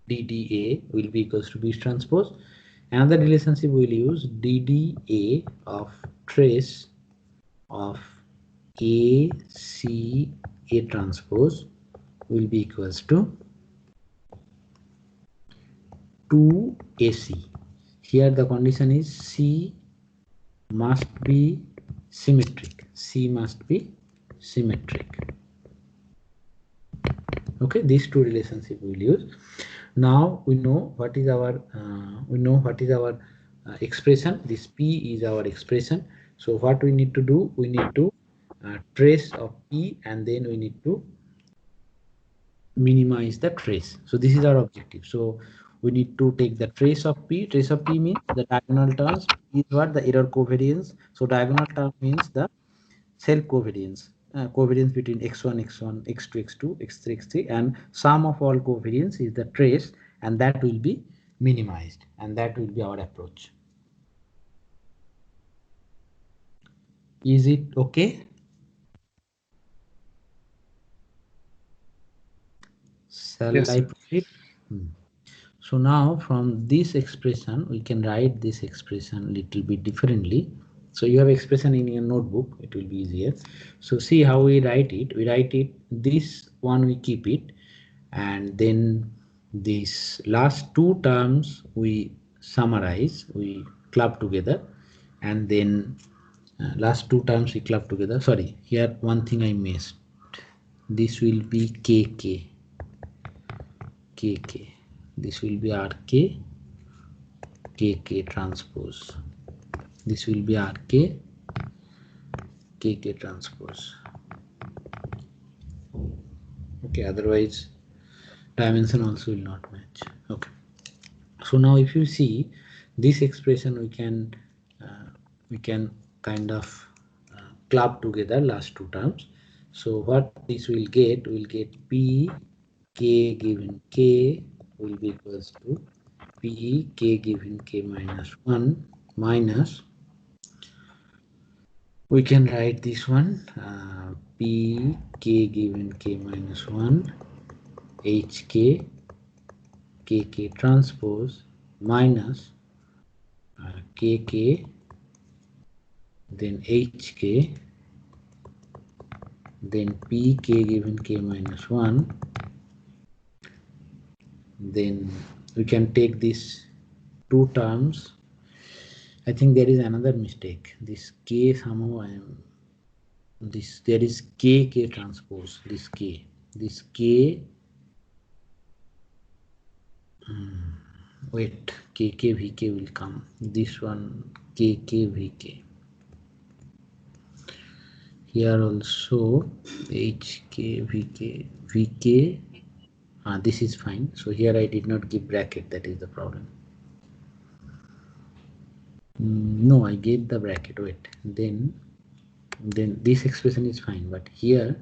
DDA will be equals to B transpose. Another relationship we will use, DDA of trace of AC A transpose will be equals to 2AC. Here the condition is C must be symmetric. C must be symmetric. Okay, these two relationship we will use. Now we know what is our expression. This P is our expression. So what we need to do, we need to trace of P, and then we need to minimize the trace. So this is our objective. So we need to take the trace of P. Trace of P means the diagonal terms. P is what? The error covariance. So diagonal term means the self covariance, covariance between x1 x1 x2 x2 x3 x3, and sum of all covariance is the trace, and that will be minimized, and that will be our approach. Is it okay? Shall Yes, I sir. proceed? So now from this expression we can write this expression little bit differently. So you have expression in your notebook, it will be easier. So see how we write it. We write it, this one we keep it, and then these last two terms we summarize, we club together, and then last two terms we club together. Sorry, here one thing I missed. This will be kk. This will be rk kk transpose. This will be rk kk transpose. Okay, otherwise dimension also will not match. Okay, so now if you see this expression, we can kind of club together last two terms. So what this will get, we'll get p k given k will be equals to p k given k minus 1 minus, we can write this one, p k given k minus 1 hk kk transpose minus kk, then hk, then pk given k minus 1. Then we can take these two terms. I think there is another mistake. This k somehow this, there is kk transpose, this k, wait, kk vk will come, this one kk vk, here also hk vk, this is fine. So here I did not give bracket, that is the problem. No, I gave the bracket. Wait, then this expression is fine, but here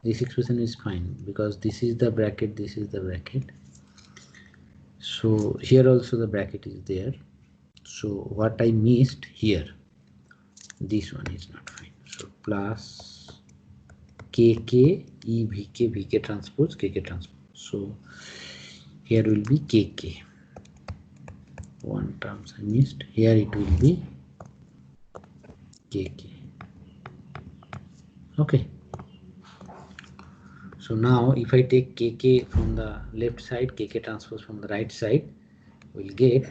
this expression is fine because this is the bracket, this is the bracket. So here also the bracket is there. So what I missed here, this one is not fine. So plus kk e vk vk transpose kk transpose. So here will be kk. One terms I missed. Here it will be kk. Okay. So now if I take kk from the left side, kk transpose from the right side, we'll get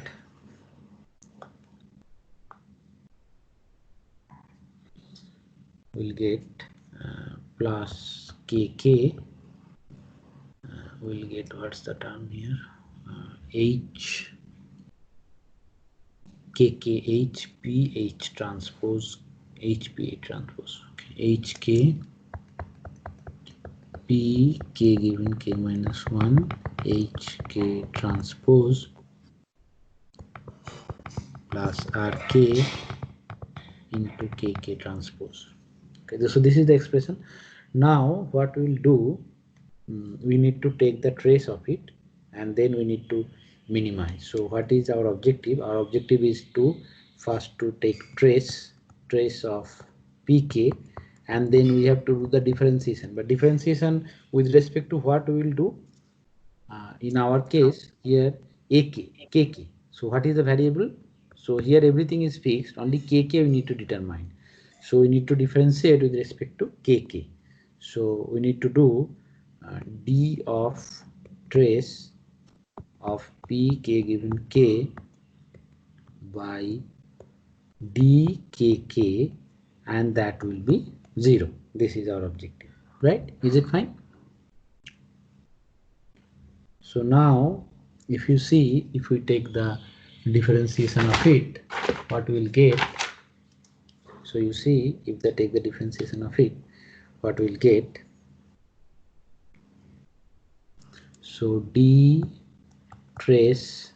plus kk, we'll get, what's the term here, h kk hph transpose, hph transpose. Okay, hk p k given k minus 1 hk transpose plus rk into kk transpose. Okay, so this is the expression. Now what we'll do, we need to take the trace of it and then we need to minimize. So what is our objective? Our objective is to first to take trace of pk, and then we have to do the differentiation. But differentiation with respect to what we will do, in our case here kk. So what is the variable? So here everything is fixed, only kk we need to determine. So we need to differentiate with respect to kk. So we need to do d of trace of pk given k by dkk, and that will be 0. This is our objective, right? Is it fine? So now if you see, if we take the differentiation of it, what we will get, so you see if they take the differentiation of it, what we will get, so d trace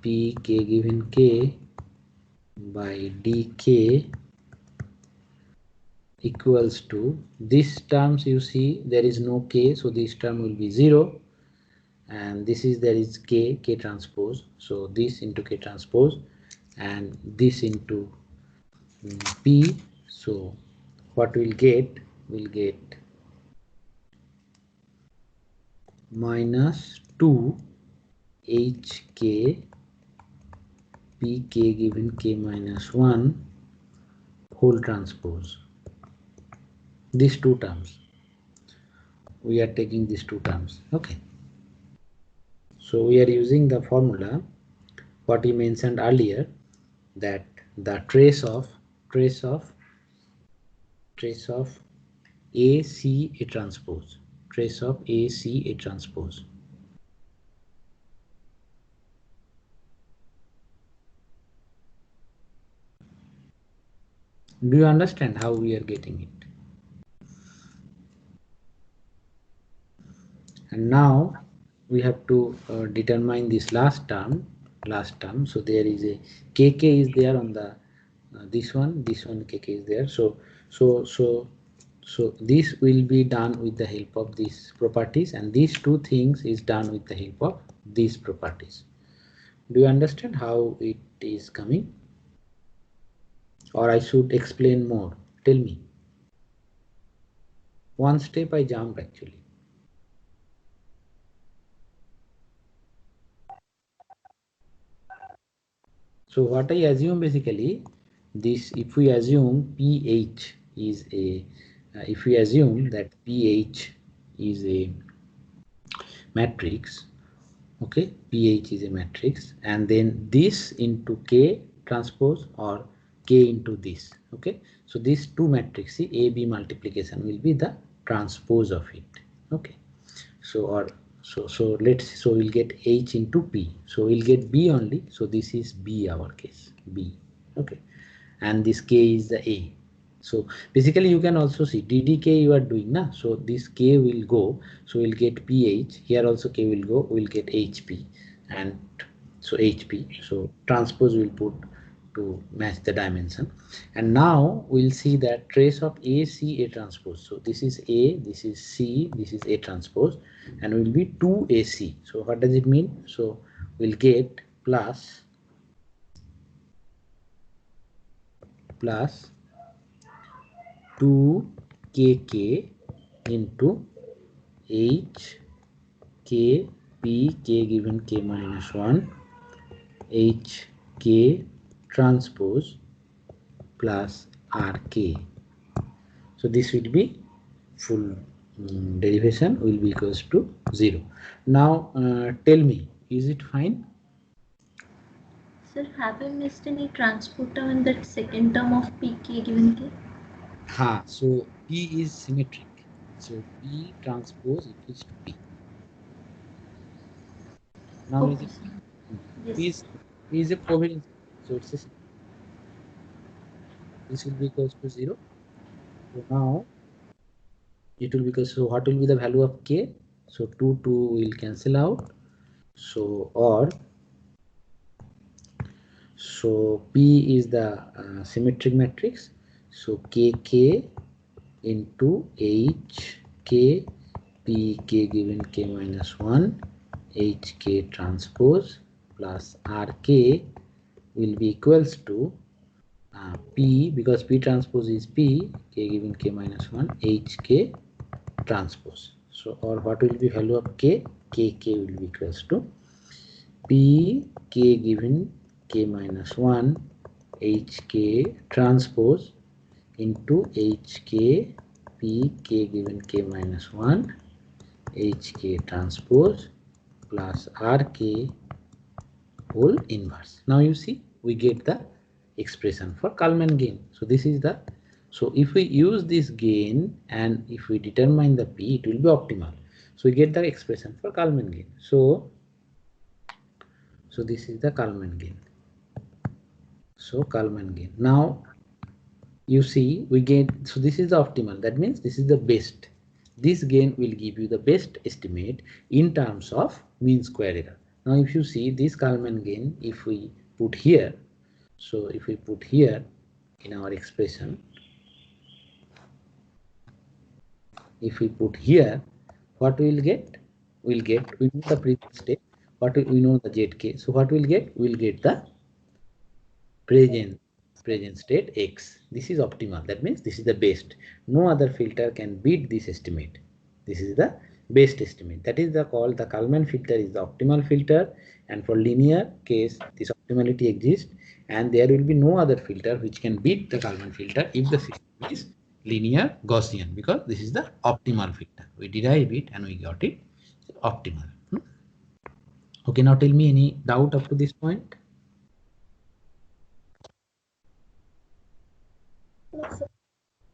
pk given k by dk equals to, this terms you see there is no k, so this term will be 0, and this is, there is k transpose, so this into k transpose and this into p. So what we'll get, we'll get minus 2 hk pk given k minus 1 whole transpose. These two terms, we are taking these two terms. Okay, so we are using the formula what he mentioned earlier, that the trace of AC A transpose, trace of AC A transpose. Do you understand how we are getting it? And now we have to determine this last term. So there is a kk is there on the this one kk is there. So this will be done with the help of these properties, and these two things is done with the help of these properties. Do you understand how it is coming, or I should explain more? Tell me. One step I jump actually. So what I assume basically, this, if we assume pH is a, if we assume that pH is a matrix, okay, pH is a matrix, and then this into k transpose or k into this, okay, so these two matrices A B multiplication will be the transpose of it, okay. So or so let's, so we'll get H into P, so we'll get B only, so this is B, our case B, okay, and this K is the A. So basically you can also see ddk you are doing na, so this K will go, so we'll get pH, here also K will go, we'll get HP, and so HP, so transpose will put to match the dimension. And now we'll see that trace of AC A transpose, so this is A, this is C, this is A transpose, and will be 2AC. So what does it mean? So we'll get plus 2kk into h k p k given k minus 1 h k transpose plus rk. So this will be full derivation will be equals to 0. Now tell me, is it fine? Sir, have I missed any transport term in that second term of pk given k? Ha, so P is symmetric. So P transpose equals to P. Now is Okay, it sir. fine? Yes. P is a covariance. So it's a, this will be equals to 0. So now it will be equals, so what will be the value of K? So 2 will cancel out. So or so P is the symmetric matrix. So kk into hk pk given k minus 1 hk transpose plus rk will be equals to p, because p transpose is p, k given k minus 1 hk transpose. So, or what will be value of k? Kk will be equals to p k given k minus 1 hk transpose into hk p k given k minus 1 hk transpose plus rk whole inverse. Now you see we get the expression for Kalman gain. So this is the, so if we use this gain and if we determine the p, it will be optimal. So we get the expression for Kalman gain. So this is the Kalman gain. So Kalman gain. Now you see we get, so this is the optimal, that means this is the best. This gain will give you the best estimate in terms of mean square error. Now if you see this Kalman gain, if we put here, so if we put here in our expression, if we put here, what we will get? We'll get, we know the previous step, what we know the zk, so what we'll get? We'll get the present state x. This is optimal, that means this is the best. No other filter can beat this estimate. This is the best estimate, that is the called the Kalman filter is the optimal filter, and for linear case this optimality exists, and there will be no other filter which can beat the Kalman filter if the system is linear Gaussian, because this is the optimal filter. We derive it and we got it optimal. Okay, now tell me any doubt up to this point?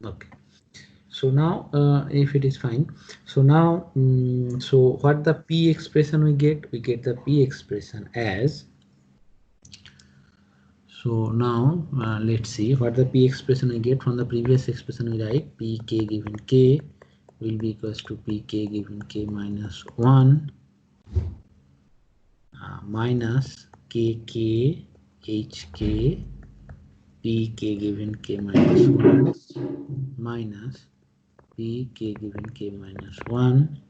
Okay, so now if it is fine, so now so what the p expression we get? We get the p expression as, so now let's see what the p expression we get from the previous expression. We write pk given k will be equals to pk given k minus 1 minus kk hk pk given k minus 1 minus pk given k minus 1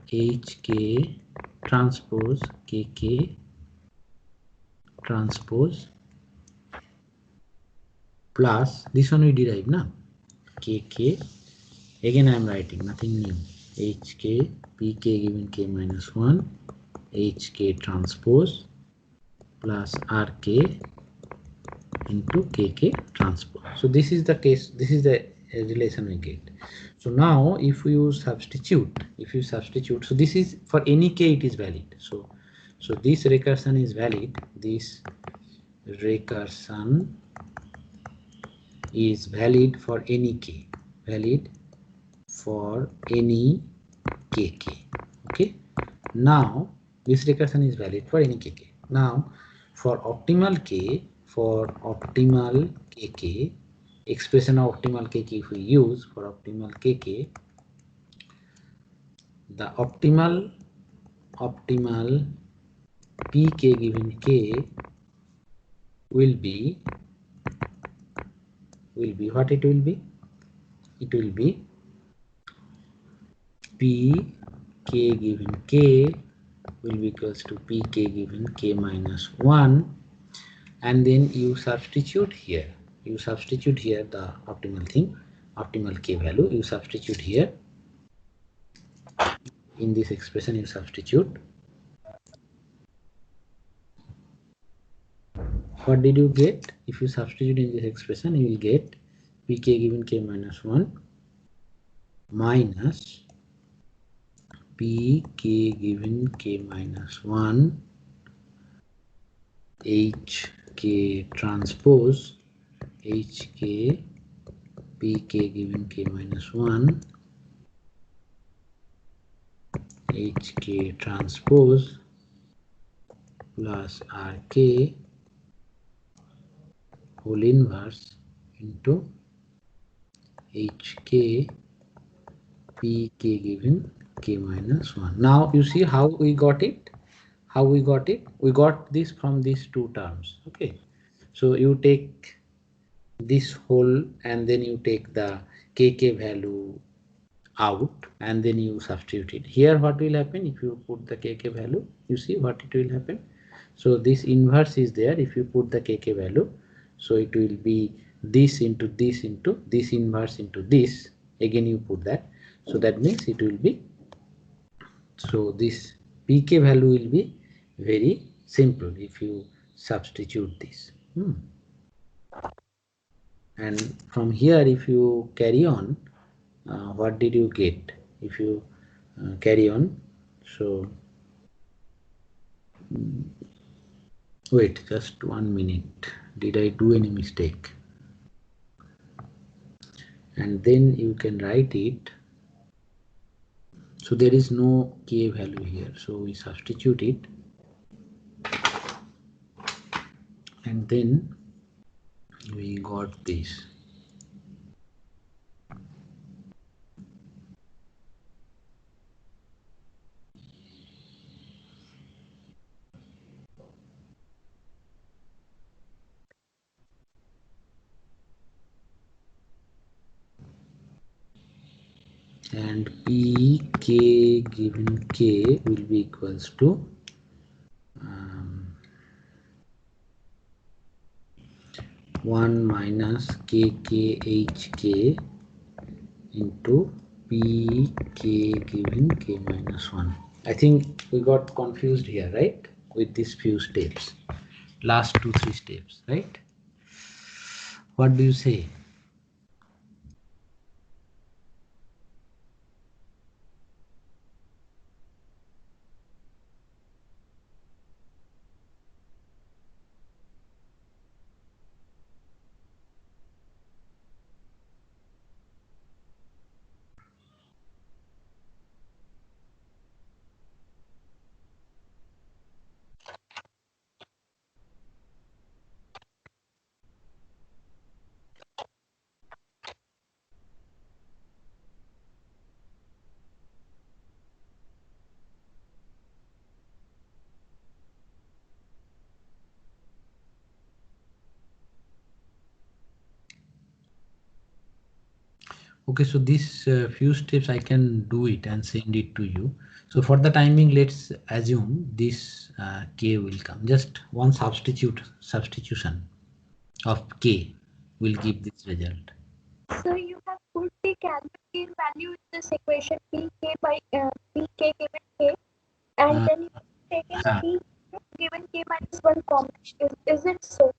hk transpose kk transpose plus this one we derive now kk, again I am writing nothing new, hk pk given k minus 1 hk transpose plus rk into kk transpose. So this is the case, this is the relation we get. So now if you substitute, so this is for any k it is valid. So this recursion is valid, this recursion is valid for any k, valid for any kk. Okay, now this recursion is valid for any kk. Now for optimal k, for optimal kk, expression of optimal kk if we use for optimal kk, the optimal pk given k will be what it will be? It will be p k given k will be equals to pk given k minus 1, and then you substitute here the optimal thing, optimal k value, you substitute here in this expression, you substitute. What did you get? If you substitute in this expression, you will get pk given k minus 1 minus pk given k minus 1 hk transpose hk pk given k minus 1 hk transpose plus rk whole inverse into hk pk given k minus 1. Now you see how we got it, we got this from these two terms. Okay, so you take this whole, and then you take the kk value out and then you substitute it here. What will happen if you put the kk value? You see what it will happen. So this inverse is there. If you put the kk value, so it will be this into this into this inverse into this, again you put that, so that means it will be, so this pk value will be very simple if you substitute this. And from here if you carry on, what did you get if you carry on? So wait just 1 minute, did I do any mistake? And then you can write it. So there is no k value here, so we substitute it, and then we got this. And pk given k will be equals to 1 minus kkHk into pk given k minus 1. I think we got confused here, right? With these few steps, last 2-3 steps, right? What do you say? Okay, so these few steps I can do it and send it to you. So for the timing, let's assume this k will come. Just one substitution of k will give this result. So you have put the Kalman value in this equation pk by pk given k, and Uh, then you have taken ha, p given k minus 1 common. Is it so?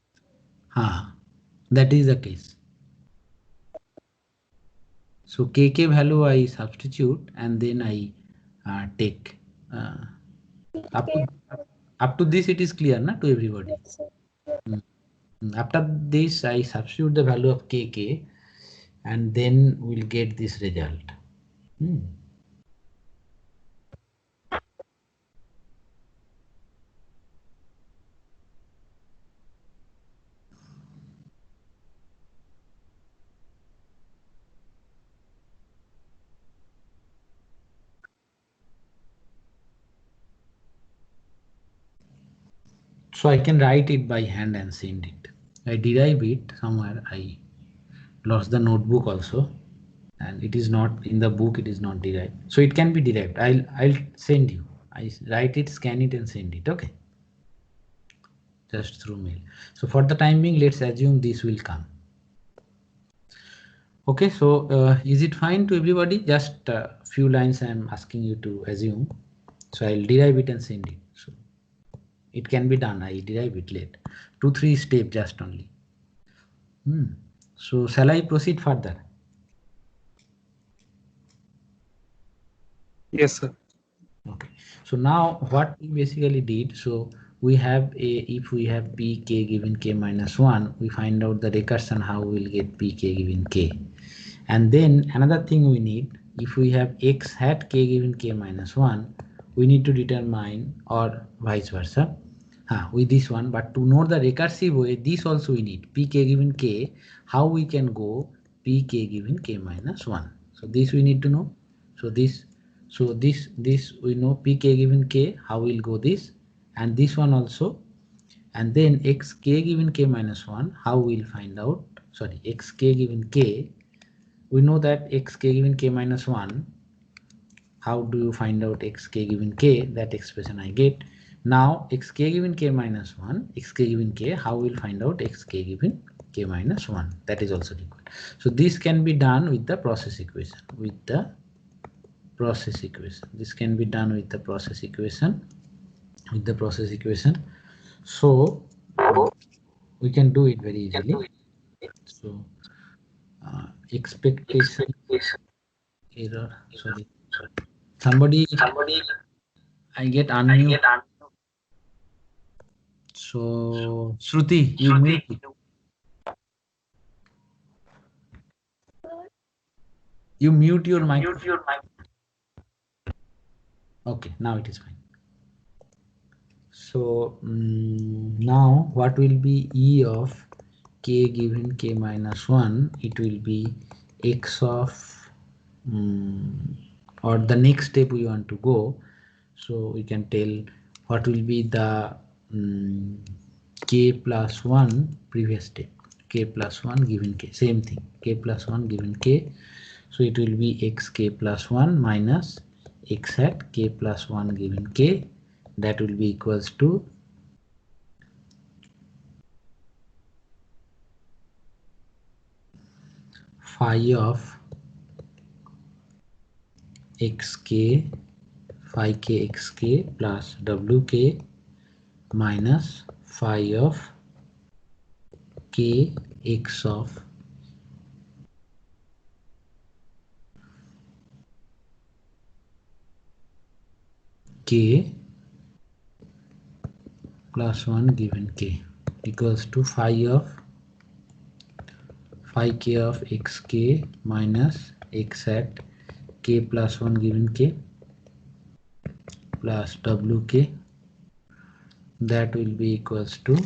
that is the case. So kk value I substitute and then I take up to pk. up to this it is clear na to everybody. Yes, sir. Yes. After this I substitute the value of kk and then we'll get this result. So I can write it by hand and send it. I derive it somewhere. I lost the notebook also, and it is not in the book. It is not derived. So it can be derived. I'll send you. I write it, scan it, and send it. Okay, just through mail. So for the time being, let's assume this will come. Okay, so is it fine to everybody? Just a few lines I am asking you to assume. So I'll derive it and send it. So it can be done. I derive it late. 2-3 steps just only. So shall I proceed further? Yes, sir. Okay. So now what we basically did, so we have a, if we have pk given k minus 1, we find out the recursion how we will get pk given k. And then another thing we need, if we have x hat k given k minus 1, we need to determine, or vice versa, with this one. But to know the recursive way, this also we need pk given k, how we can go pk given k minus 1. So this we need to know. So this we know pk given k, how we'll go this, and this one also, and then x k given k minus 1, how we'll find out sorry, xk given k, we know that xk given k minus 1. How do you find out xk given k? That expression I get. Now xk given k minus 1, xk given k, how we'll find out xk given k minus 1? That is also required. So this can be done with the process equation. This can be done with the process equation. So we can do it very easily. So expectation error. Sorry, somebody. I get unmute. So Shruti, you mute it. You mute your microphone. Okay, now it is fine. So now what will be E of k given k minus 1? It will be x of or the next step we want to go. So we can tell what will be the k plus 1 previous step. K plus 1 given k, same thing, k plus 1 given k. So it will be xk plus 1 minus x hat k plus 1 given k. That will be equals to phi of xk, phi k xk plus wk minus phi of k x of k plus 1 given k equals to phi k of xk minus x at k plus 1 given k plus wk. That will be equals to,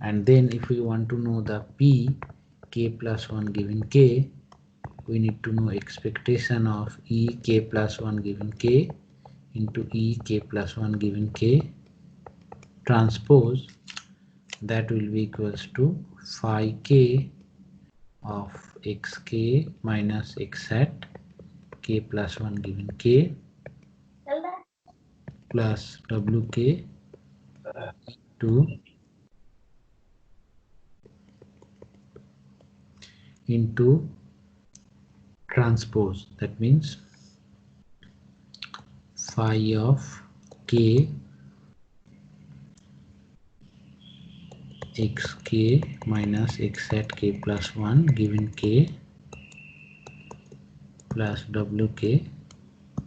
and then if we want to know the p k plus 1 given k, we need to know expectation of e k plus 1 given k into e k plus 1 given k transpose. That will be equals to phi k of xk minus x hat k plus 1 given k plus wk to into transpose. That means phi of k xk minus x hat k plus 1 given k plus wk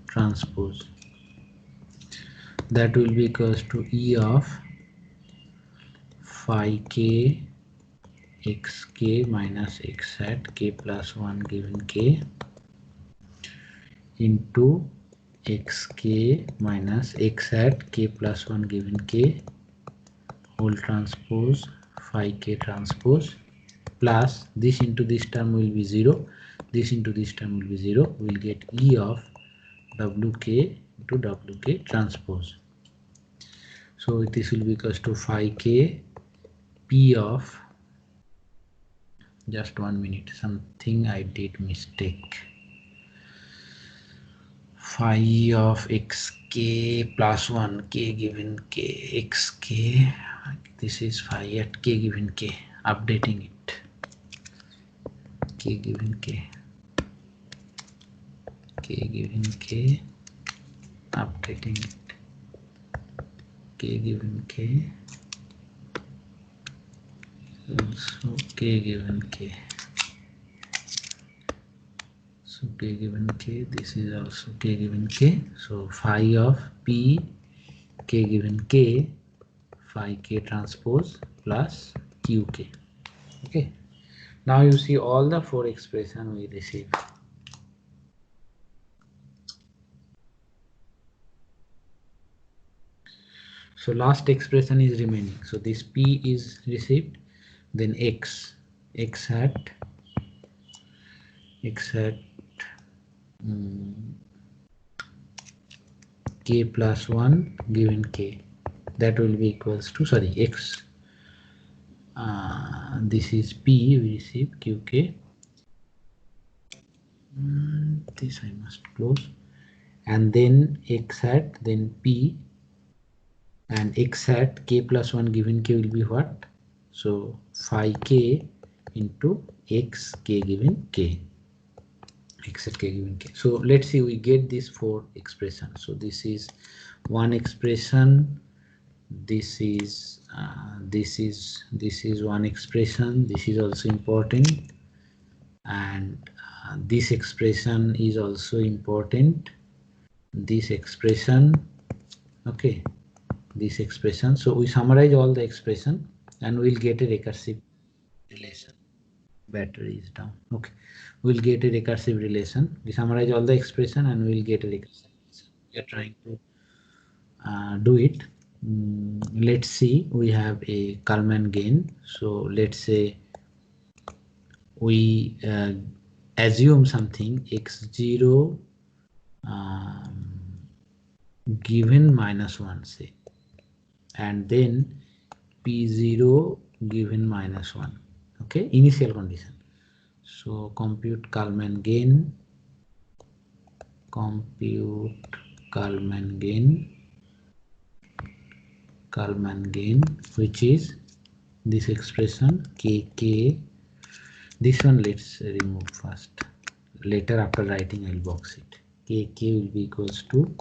transpose. That will be equals to e of phi k xk minus x hat k plus 1 given k into xk minus x hat k plus 1 given k whole transpose phi k transpose plus this into this term will be 0, this into this term will be 0. We will get e of wk into wk transpose. So this will be equals to phi k p of, just 1 minute, something I did mistake, phi of xk plus 1 k given k xk, this is phi at k given k, updating it, k given k given k, updating it, k given k, also k given k, so k given k, this is also k given k. So phi of p k given k, phi k transpose plus qk. Okay, now you see all the 4 expression we receive. So last expression is remaining. So this p is received, then x hat k plus 1 given k, that will be equals to, sorry, x this is P, we receive QK. This I must close, and then X hat, then P, and X hat K plus 1 given K will be what? So phi K into X K given K. X at K given K. So let's see, we get these four expressions. So this is one expression, this is one expression, this is also important, and this expression is also important, this expression, okay, this expression. So we summarize all the expression and we'll get a recursive relation. Battery is down. Okay, we'll get a recursive relation. We summarize all the expression and we'll get a recursive relation. We are trying to do it. Let's see, we have a Kalman gain. So let's say we assume something x0 given -1, say, and then p0 given -1. Okay, initial condition. So compute Kalman gain, which is this expression kk. This one let's remove first. Later after writing I'll box it. Kk will be equals to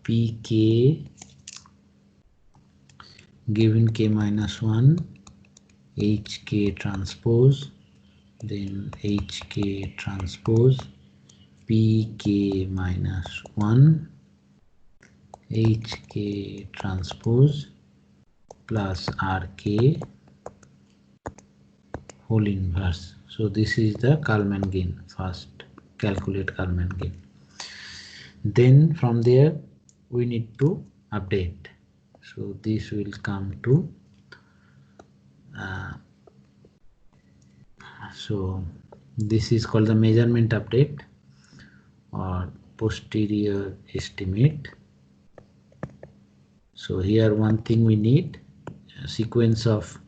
pk given k -1 hk transpose, then hk transpose pk -1 hk transpose plus rk whole inverse. So this is the Kalman gain. First calculate Kalman gain, then from there we need to update. So this will come to so this is called the measurement update or posterior estimate. So here one thing we need, a sequence of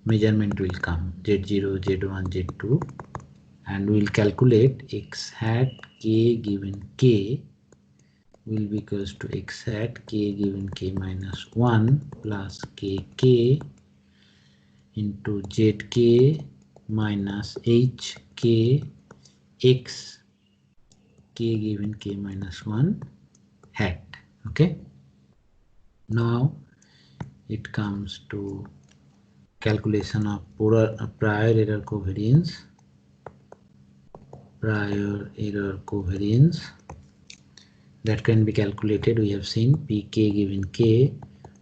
measurement will come Z0, Z1, Z2, and we'll calculate x hat k given k will be equals to x hat k given k -1 plus kk into zk minus hk x k given k -1 hat. Okay, now it comes to calculation of prior error covariance. That can be calculated. We have seen pk given k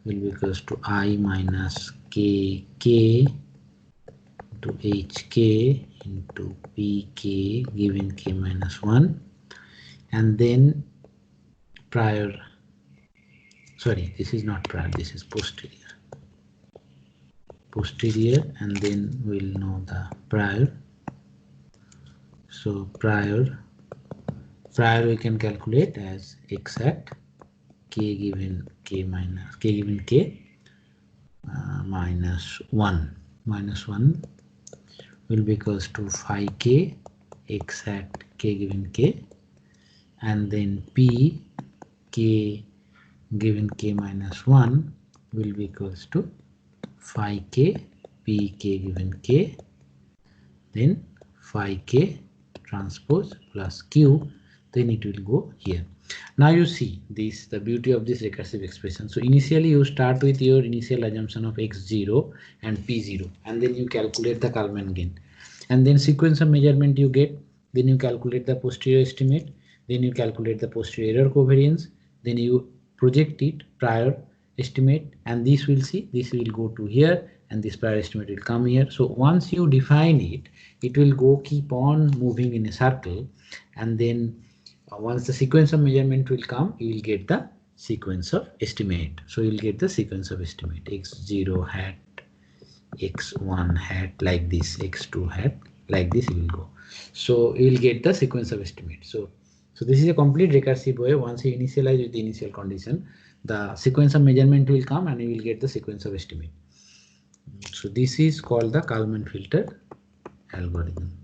will be equals to I minus kk to hk into pk given k -1, and then this is not prior, this is posterior, and then we'll know the prior. So prior we can calculate as x hat k given k -1 will be equals to phi k x hat k given k, and then p k given k -1 will be equals to phi k p k given k, then phi k transpose plus q, then it will go here. Now you see this, the beauty of this recursive expression. So initially you start with your initial assumption of x0 and p0, and then you calculate the Kalman gain, and then sequence of measurement you get, then you calculate the posterior estimate, then you calculate the posterior error covariance, then you project it prior estimate, and this will go to here, and this prior estimate will come here. So once you define it, it will go keep on moving in a circle, and then once the sequence of measurement will come, you will get the sequence of estimate. So you will get the sequence of estimate x0 hat, x1 hat, like this, x2 hat, like this you will go. So you will get the sequence of estimate. So this is a complete recursive way. Once you initialize with the initial condition, the sequence of measurement will come and you will get the sequence of estimate. So this is called the Kalman filter algorithm.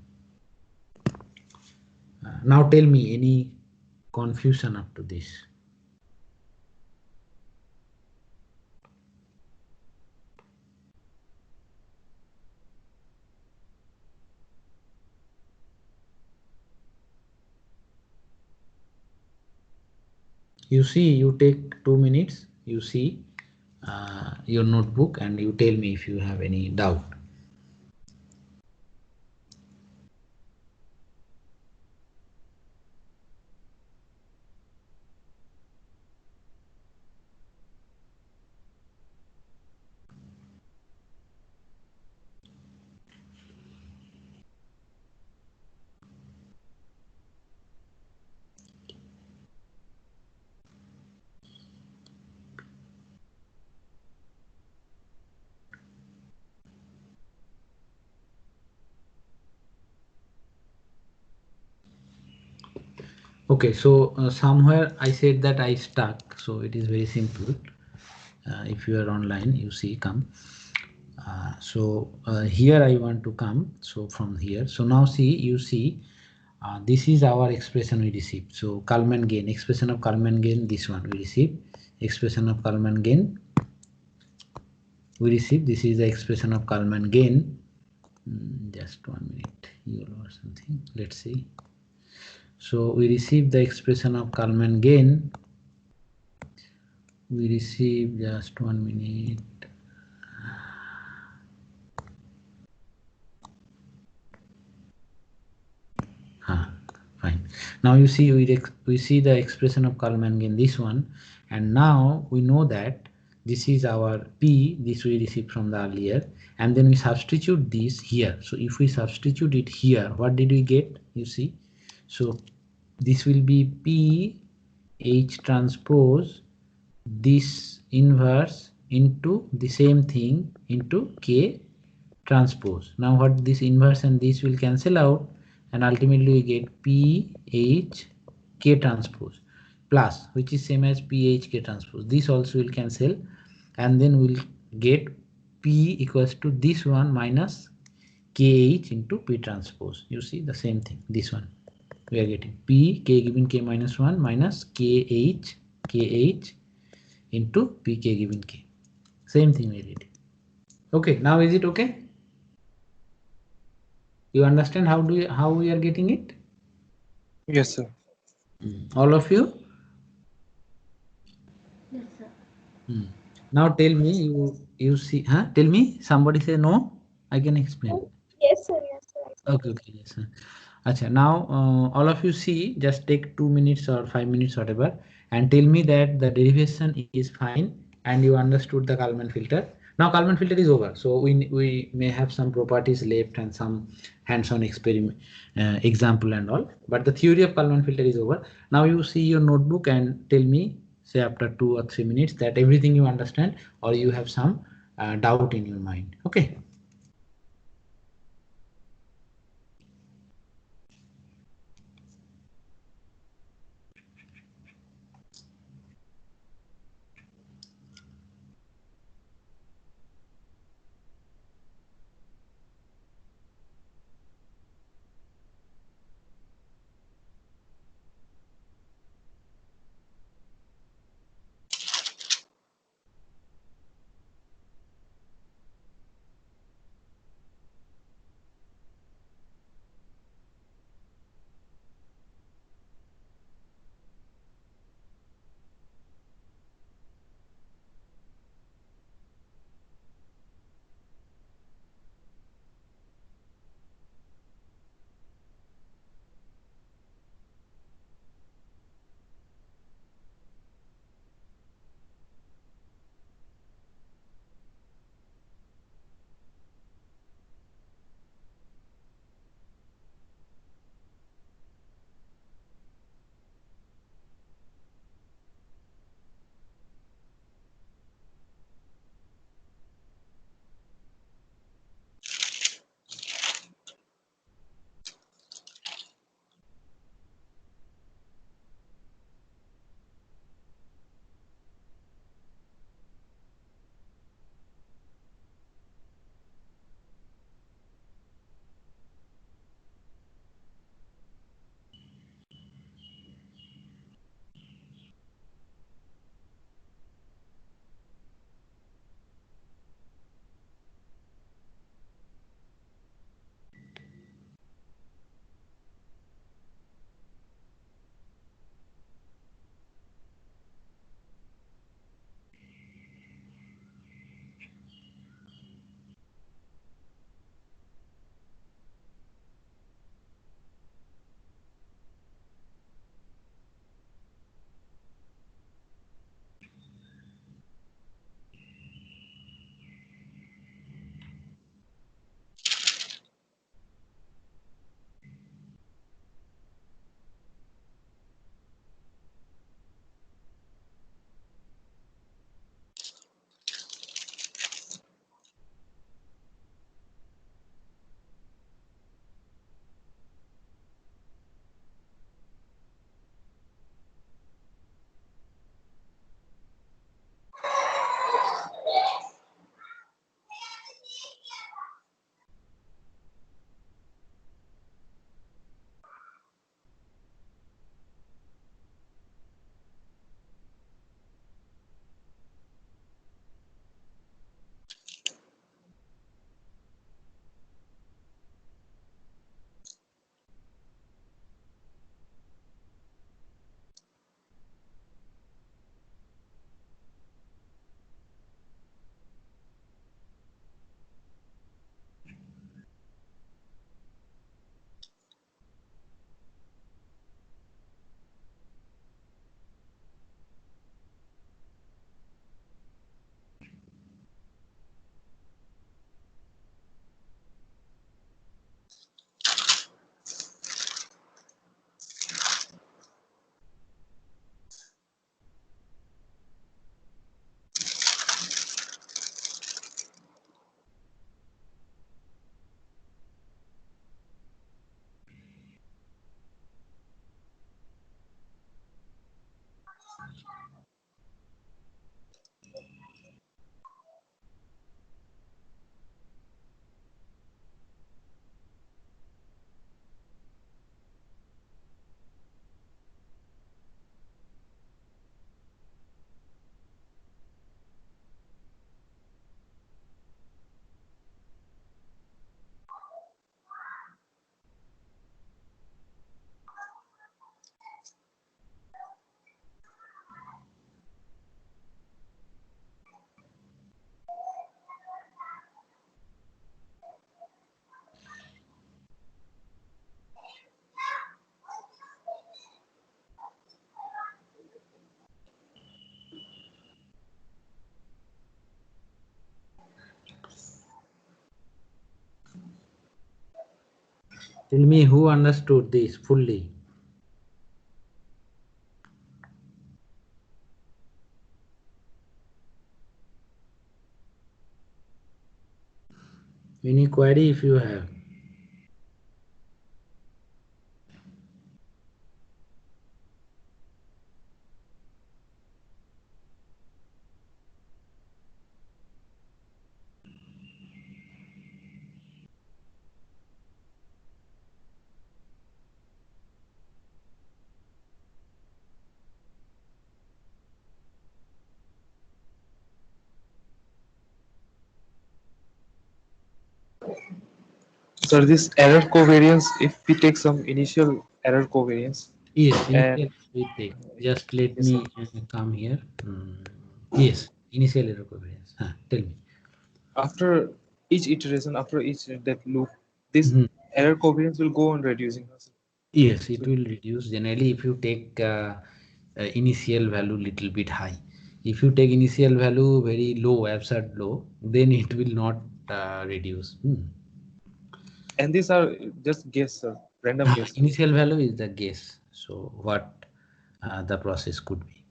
Now tell me any confusion up to this. You see, you take 2 minutes, you see your notebook and you tell me if you have any doubt. Okay, so somewhere I said that I stuck, so it is very simple. If you are online, you see, come. Here I want to come, so from here. So now see, you see, this is our expression we received. So Kalman gain, expression of Kalman gain, this one we receive. Expression of Kalman gain, we receive. This is the expression of Kalman gain. Just 1 minute, euro or something. Let's see. So we receive the expression of Kalman gain. We receive just 1 minute. Fine. Now you see we see the expression of Kalman gain, this one, and now we know that this is our P, this we received from the earlier, and then we substitute this here. So if we substitute it here, what did we get? You see, so this will be P H transpose this inverse into the same thing into K transpose. Now what this inverse and this will cancel out, and ultimately we get P H K transpose plus, which is same as P H K transpose. This also will cancel, and then we'll get P equals to this one minus KH into P transpose. You see the same thing, this one we are getting P K given K minus 1 minus KH into PK given K. Same thing we are getting. Okay, now is it okay? You understand how we are getting it? Yes, sir. All of you? Yes, sir. Now tell me, you see, huh? Tell me, somebody say no, I can explain. Yes, sir. Yes, sir. I see. Okay, okay, yes, sir. Acha, now all of you see, just take 2 minutes or 5 minutes, whatever, and tell me that the derivation is fine and you understood the Kalman filter. Now Kalman filter is over, so we may have some properties left and some hands-on experiment, example and all, but the theory of Kalman filter is over. Now you see your notebook and tell me, say after 2 or 3 minutes, that everything you understand or you have some doubt in your mind. Okay. Tell me who understood this fully. Any query if you have. So this error covariance, if we take some initial error covariance, Yes, and initial we take. Just let yes, sir. me come here. Yes, initial error covariance. Tell me. After each iteration, after each that loop, this Mhm. error covariance will go on reducing. Yes, it So, will reduce. Generally, if you take initial value little bit high, if you take initial value very low, absurd low, then it will not reduce. and these are just guess, sir, random guess. Initial value is the guess. So what the process could be.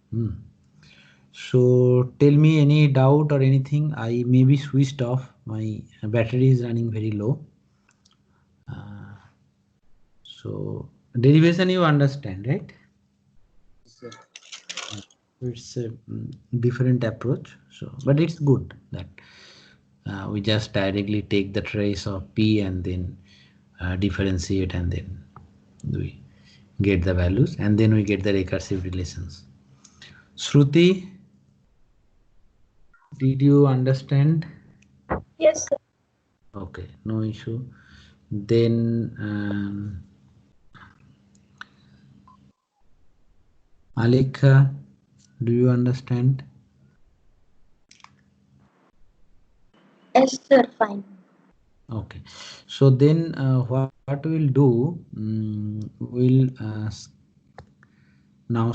So tell me any doubt or anything. I maybe switched off. My battery is running very low. So derivation you understand, right? So, It's a different approach. So, but it's good that we just directly take the trace of p and then differentiate and then we get the values and then we get the recursive relations. Shruti, did you understand? Yes, sir. Okay, no issue. Then Alika, do you understand? Yes, sir. Fine. Okay, so then what we'll do, we'll now